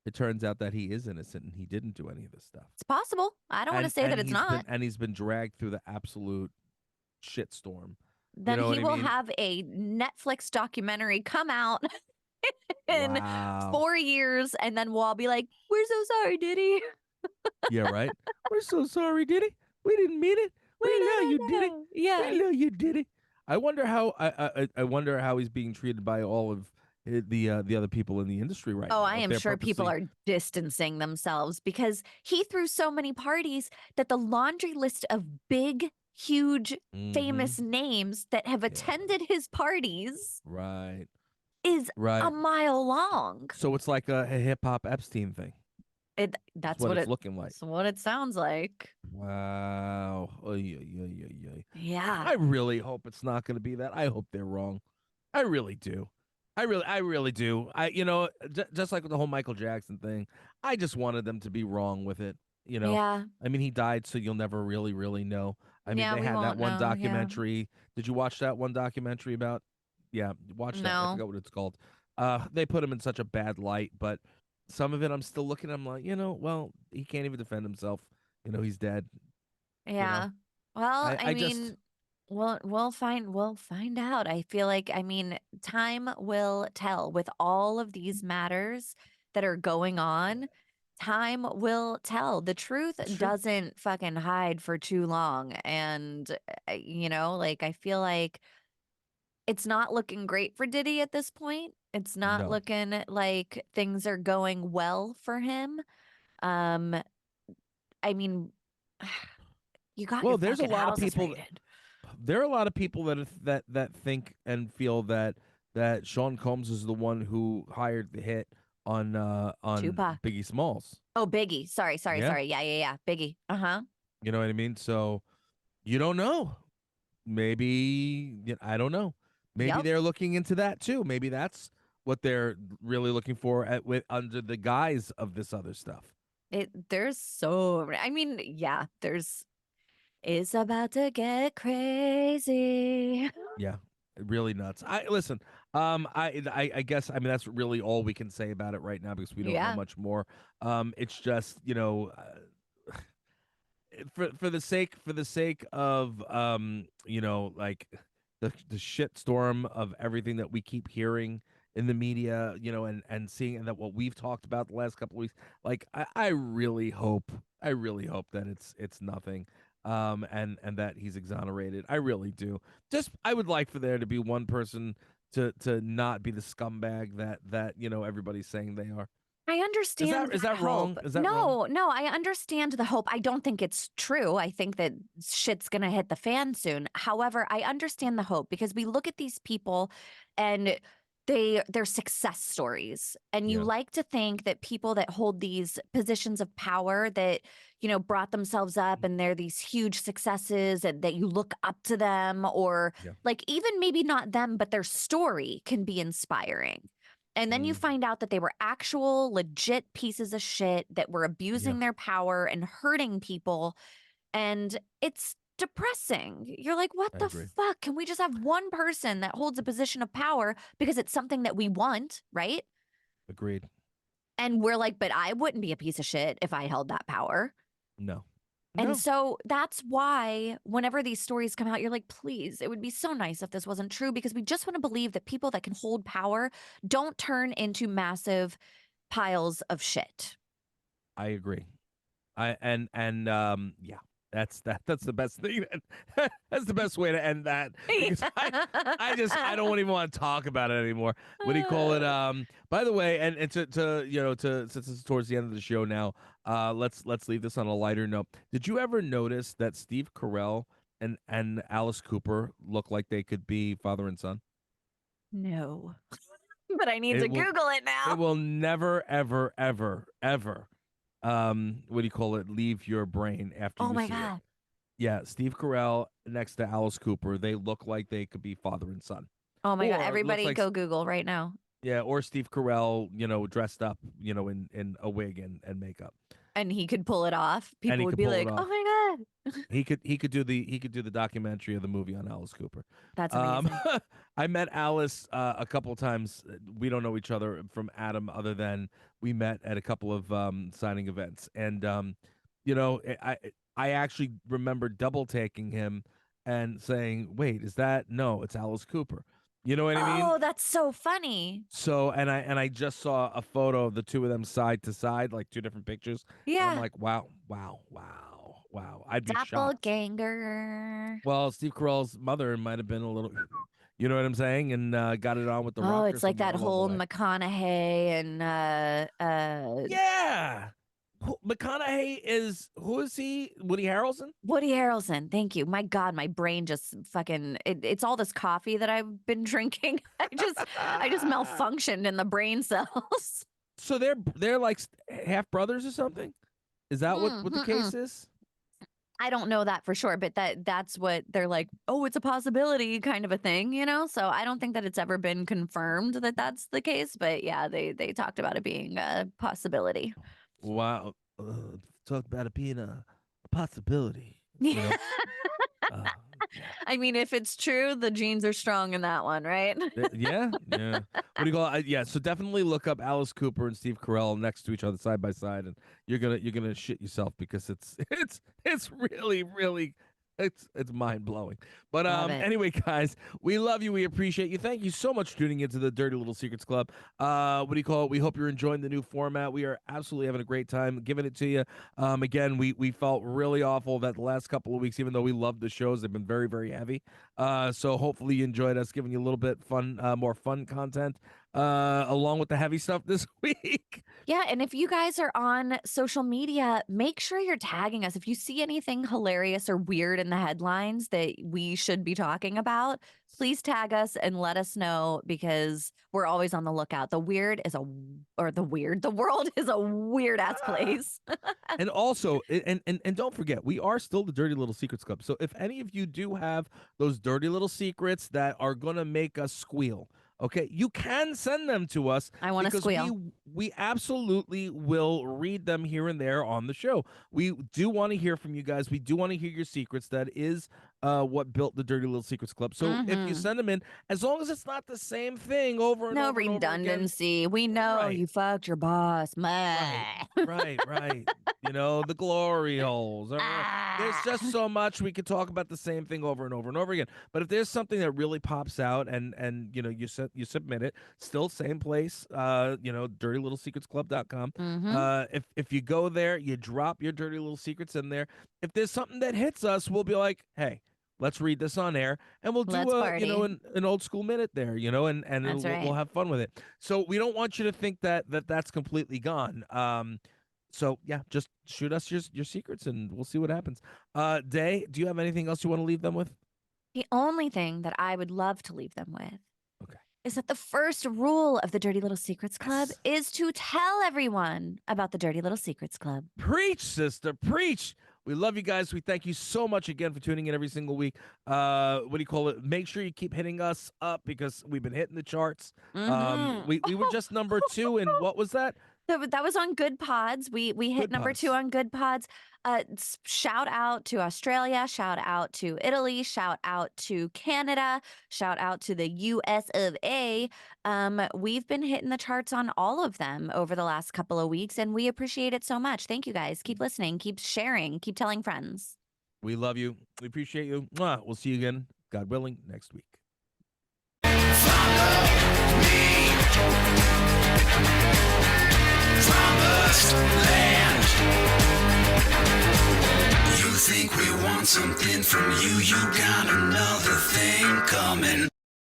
It turns out that he is innocent and he didn't do any of this stuff. It's possible. I don't want to And say that it's not. he's been dragged through the absolute shitstorm. You Then know what he I will mean? have a Netflix documentary come out in Wow. 4 years, and then we'll all be like, "We're so sorry, Diddy. Yeah, right. We're so sorry, Diddy. We didn't mean it. We We no know you no did it. no." Yeah. We know you did it. I wonder how I wonder how he's being treated by all of the other people in the industry right Oh, I now. If am they're sure people purposely are distancing themselves because he threw so many parties that the laundry list of big, huge, famous Mhm. names that have Yeah. attended his parties Right. is a Right. mile long. So it's like a hip hop Epstein thing. That's That's what what it's looking like. it sounds like. Wow. Oy, oy, oy, oy, oy. Yeah. I really hope it's not going to be that. I hope they're wrong. I really do. I really do. Just like with the whole Michael Jackson thing, I just wanted them to be wrong with it. You know, Yeah. I mean, he died, so you'll never really know. I mean, Yeah, they we had that won't one know. Yeah. documentary. Did you watch that one documentary about? Yeah, watch that. I No. forgot what it's called. They put him in such a bad light, but some of it, I'm still looking. I'm like, well, he can't even defend himself. He's dead. You know, Yeah. Well, I I just mean, we'll find out. I feel like, I mean, time will tell with all of these matters that are going on. Time will tell. The truth it's true. doesn't fucking hide for too long. And like I feel like it's not looking great for Diddy at this point. It's not No. looking like things are going well for him. Um, I mean, you got your Well, there's a fucking lot of houses people. raided. There are a lot of people that think and feel that Sean Combs is the one who hired the hit on Tupac. Biggie Smalls. Oh, Biggie. Sorry, sorry, Yeah, sorry. Yeah, yeah, yeah. Biggie. Uh-huh. you know what I mean. So you don't know. Maybe I don't know. Maybe Yep. they're looking into that too. Maybe that's what they're really looking for with under the guise of this other stuff. There's I mean, yeah, there's it's about to get crazy. Yeah, really nuts. I listen. I guess I mean that's really all we can say about it right now because we don't know Yeah. much more. It's just for the sake of like the shit storm of everything that we keep hearing in the media, and seeing that what we've talked about the last couple of weeks. Like I really hope that it's nothing, and that he's exonerated. I really do. Just I would like for there to be one person to not be the scumbag that everybody's saying they are. I Is understand that is that that hope. wrong? Is that wrong? No, no, I understand the hope. I don't think it's true. I think that shit's going to hit the fan soon. However, I understand the hope because we look at these people and they're success stories, and you Yeah. like to think that people that hold these positions of power that brought themselves up and they're these huge successes and that you look up to them, or Yeah. like even maybe not them but their story can be inspiring, and then you Mm, find out that they were actual legit pieces of shit that were yeah. abusing their power and hurting people, and it's depressing. You're like, what I the agree. fuck? Can we just have one person that holds a position of power because it's something that we want, right? Agreed. And we're like, but I wouldn't be a piece of shit if I held that power. No. And No. so that's why whenever these stories come out, you're like, please, it would be so nice if this wasn't true, because we just want to believe that people that can hold power don't turn into massive piles of shit. I agree. Yeah, that's the best thing. That's the best way to end that, because I don't even want to talk about it anymore. What do you call it? By the way, and to since it's towards the end of the show now, let's leave this on a lighter note. Did you ever notice that Steve Carell and Alice Cooper look like they could be father and son? No, but I need to It will Google it it now. will never ever ever ever what do you call it, leave your brain after Oh you my see it. God. Yeah, Steve Carell next to Alice Cooper, they look like they could be father and son. Oh my God. Or it looks Everybody like, go Google right now. yeah, or Steve Carell, dressed up, in a wig and makeup. And he could pull it off. And People he would could be pull it like, oh off. my God. He could do the documentary of the movie on Alice Cooper. That's Um, amazing. I met Alice a couple times. We don't know each other from Adam, other than we met at a couple of signing events, and I actually remember double taking him and saying, "Wait, is that no? It's Alice Cooper." You know what I mean? Oh, that's so funny. So, and I just saw a photo of the two of them side to side, like two different pictures, and I'm Yeah. like, wow, wow, wow, wow. I'd be shocked. Doppelganger. Well, Steve Carell's mother might have been a little, you know what I'm saying, and got it on with The Oh, Rock or it's like somewhere that along the whole way. McConaughey and Yeah, McConaughey is, who is he? Woody Harrelson. Woody Harrelson. Thank you. My God, my brain just fucking it's all this coffee that I've been drinking. I just malfunctioned in the brain cells. So they're like half brothers or something. Is that what the Mm-mm. case is? I don't know that for sure, but that's what they're like, "Oh, it's a possibility," kind of a thing, you know? So I don't think that it's ever been confirmed that that's the case, but yeah, they talked about it being a possibility. Wow, talked about it being a possibility. Uh, yeah. I mean, if it's true, the genes are strong in that one, right? Yeah, yeah. What do you call it? Yeah, so definitely look up Alice Cooper and Steve Carell next to each other side by side, and you're gonna shit yourself, because it's really really it's mind blowing. But Love it. anyway, guys, we love you. We appreciate you. Thank you so much for tuning into the Dirty Little Secrets Club. What do you call it? We hope you're enjoying the new format. We are absolutely having a great time giving it to you. Again, we felt really awful that the last couple of weeks, even though we loved the shows, they've been very very heavy. So hopefully you enjoyed us giving you a little bit fun, more fun content, along with the heavy stuff this week. Yeah, and if you guys are on social media, make sure you're tagging us. If you see anything hilarious or weird in the headlines that we should be talking about, please tag us and let us know, because we're always on the lookout. The world is a weird ass place. And also, and don't forget, we are still the Dirty Little Secrets Club. So if any of you do have those dirty little secrets that are gonna make us squeal, okay, you can send them to us, I want to because we squeal. we absolutely will read them here and there on the show. We do want to hear from you guys. We do want to hear your secrets. That is what built the Dirty Little Secrets Club. So if you Hmm. send them in, as long as it's not the same thing over and No over and over again, redundancy. We know right? you fucked your boss. Right, Meh. right. The glory holes. There's just Ah. so much we could talk about the same thing over and over and over again. But if there's something that really pops out, and you submit it, still same place, dirtylittlesecretsclub.com. Hmm. If you go there, you drop your dirty little secrets in there. If there's something that hits us, we'll be like, hey, let's read this on air, and we'll do Let's a party. an old school minute there, and That's we'll right. have fun with it. So we don't want you to think that's completely gone. So yeah, just shoot us your secrets, and we'll see what happens. Day, do you have anything else you want to leave them with? The only thing that I would love to leave them with Okay. is that the first rule of the Dirty Little Secrets Club Yes. is to tell everyone about the Dirty Little Secrets Club. Preach, sister, preach. We love you guys. We thank you so much again for tuning in every single week. What do you call it? Make sure you keep hitting us up because we've been hitting the charts. Mhm. We were just number 2 and what was that? That was on Good Pods. We hit Good number 2 Pods. on Good Pods. Shout out to Australia, shout out to Italy, shout out to Canada, shout out to the US of A. We've been hitting the charts on all of them over the last couple of weeks, and we appreciate it so much. Thank you guys. Keep listening, keep sharing, keep telling friends. We love you. We appreciate you. Mwah. We'll see you again, God willing, next week. Follow me. Promised land. You think we want something from you? You got another thing coming.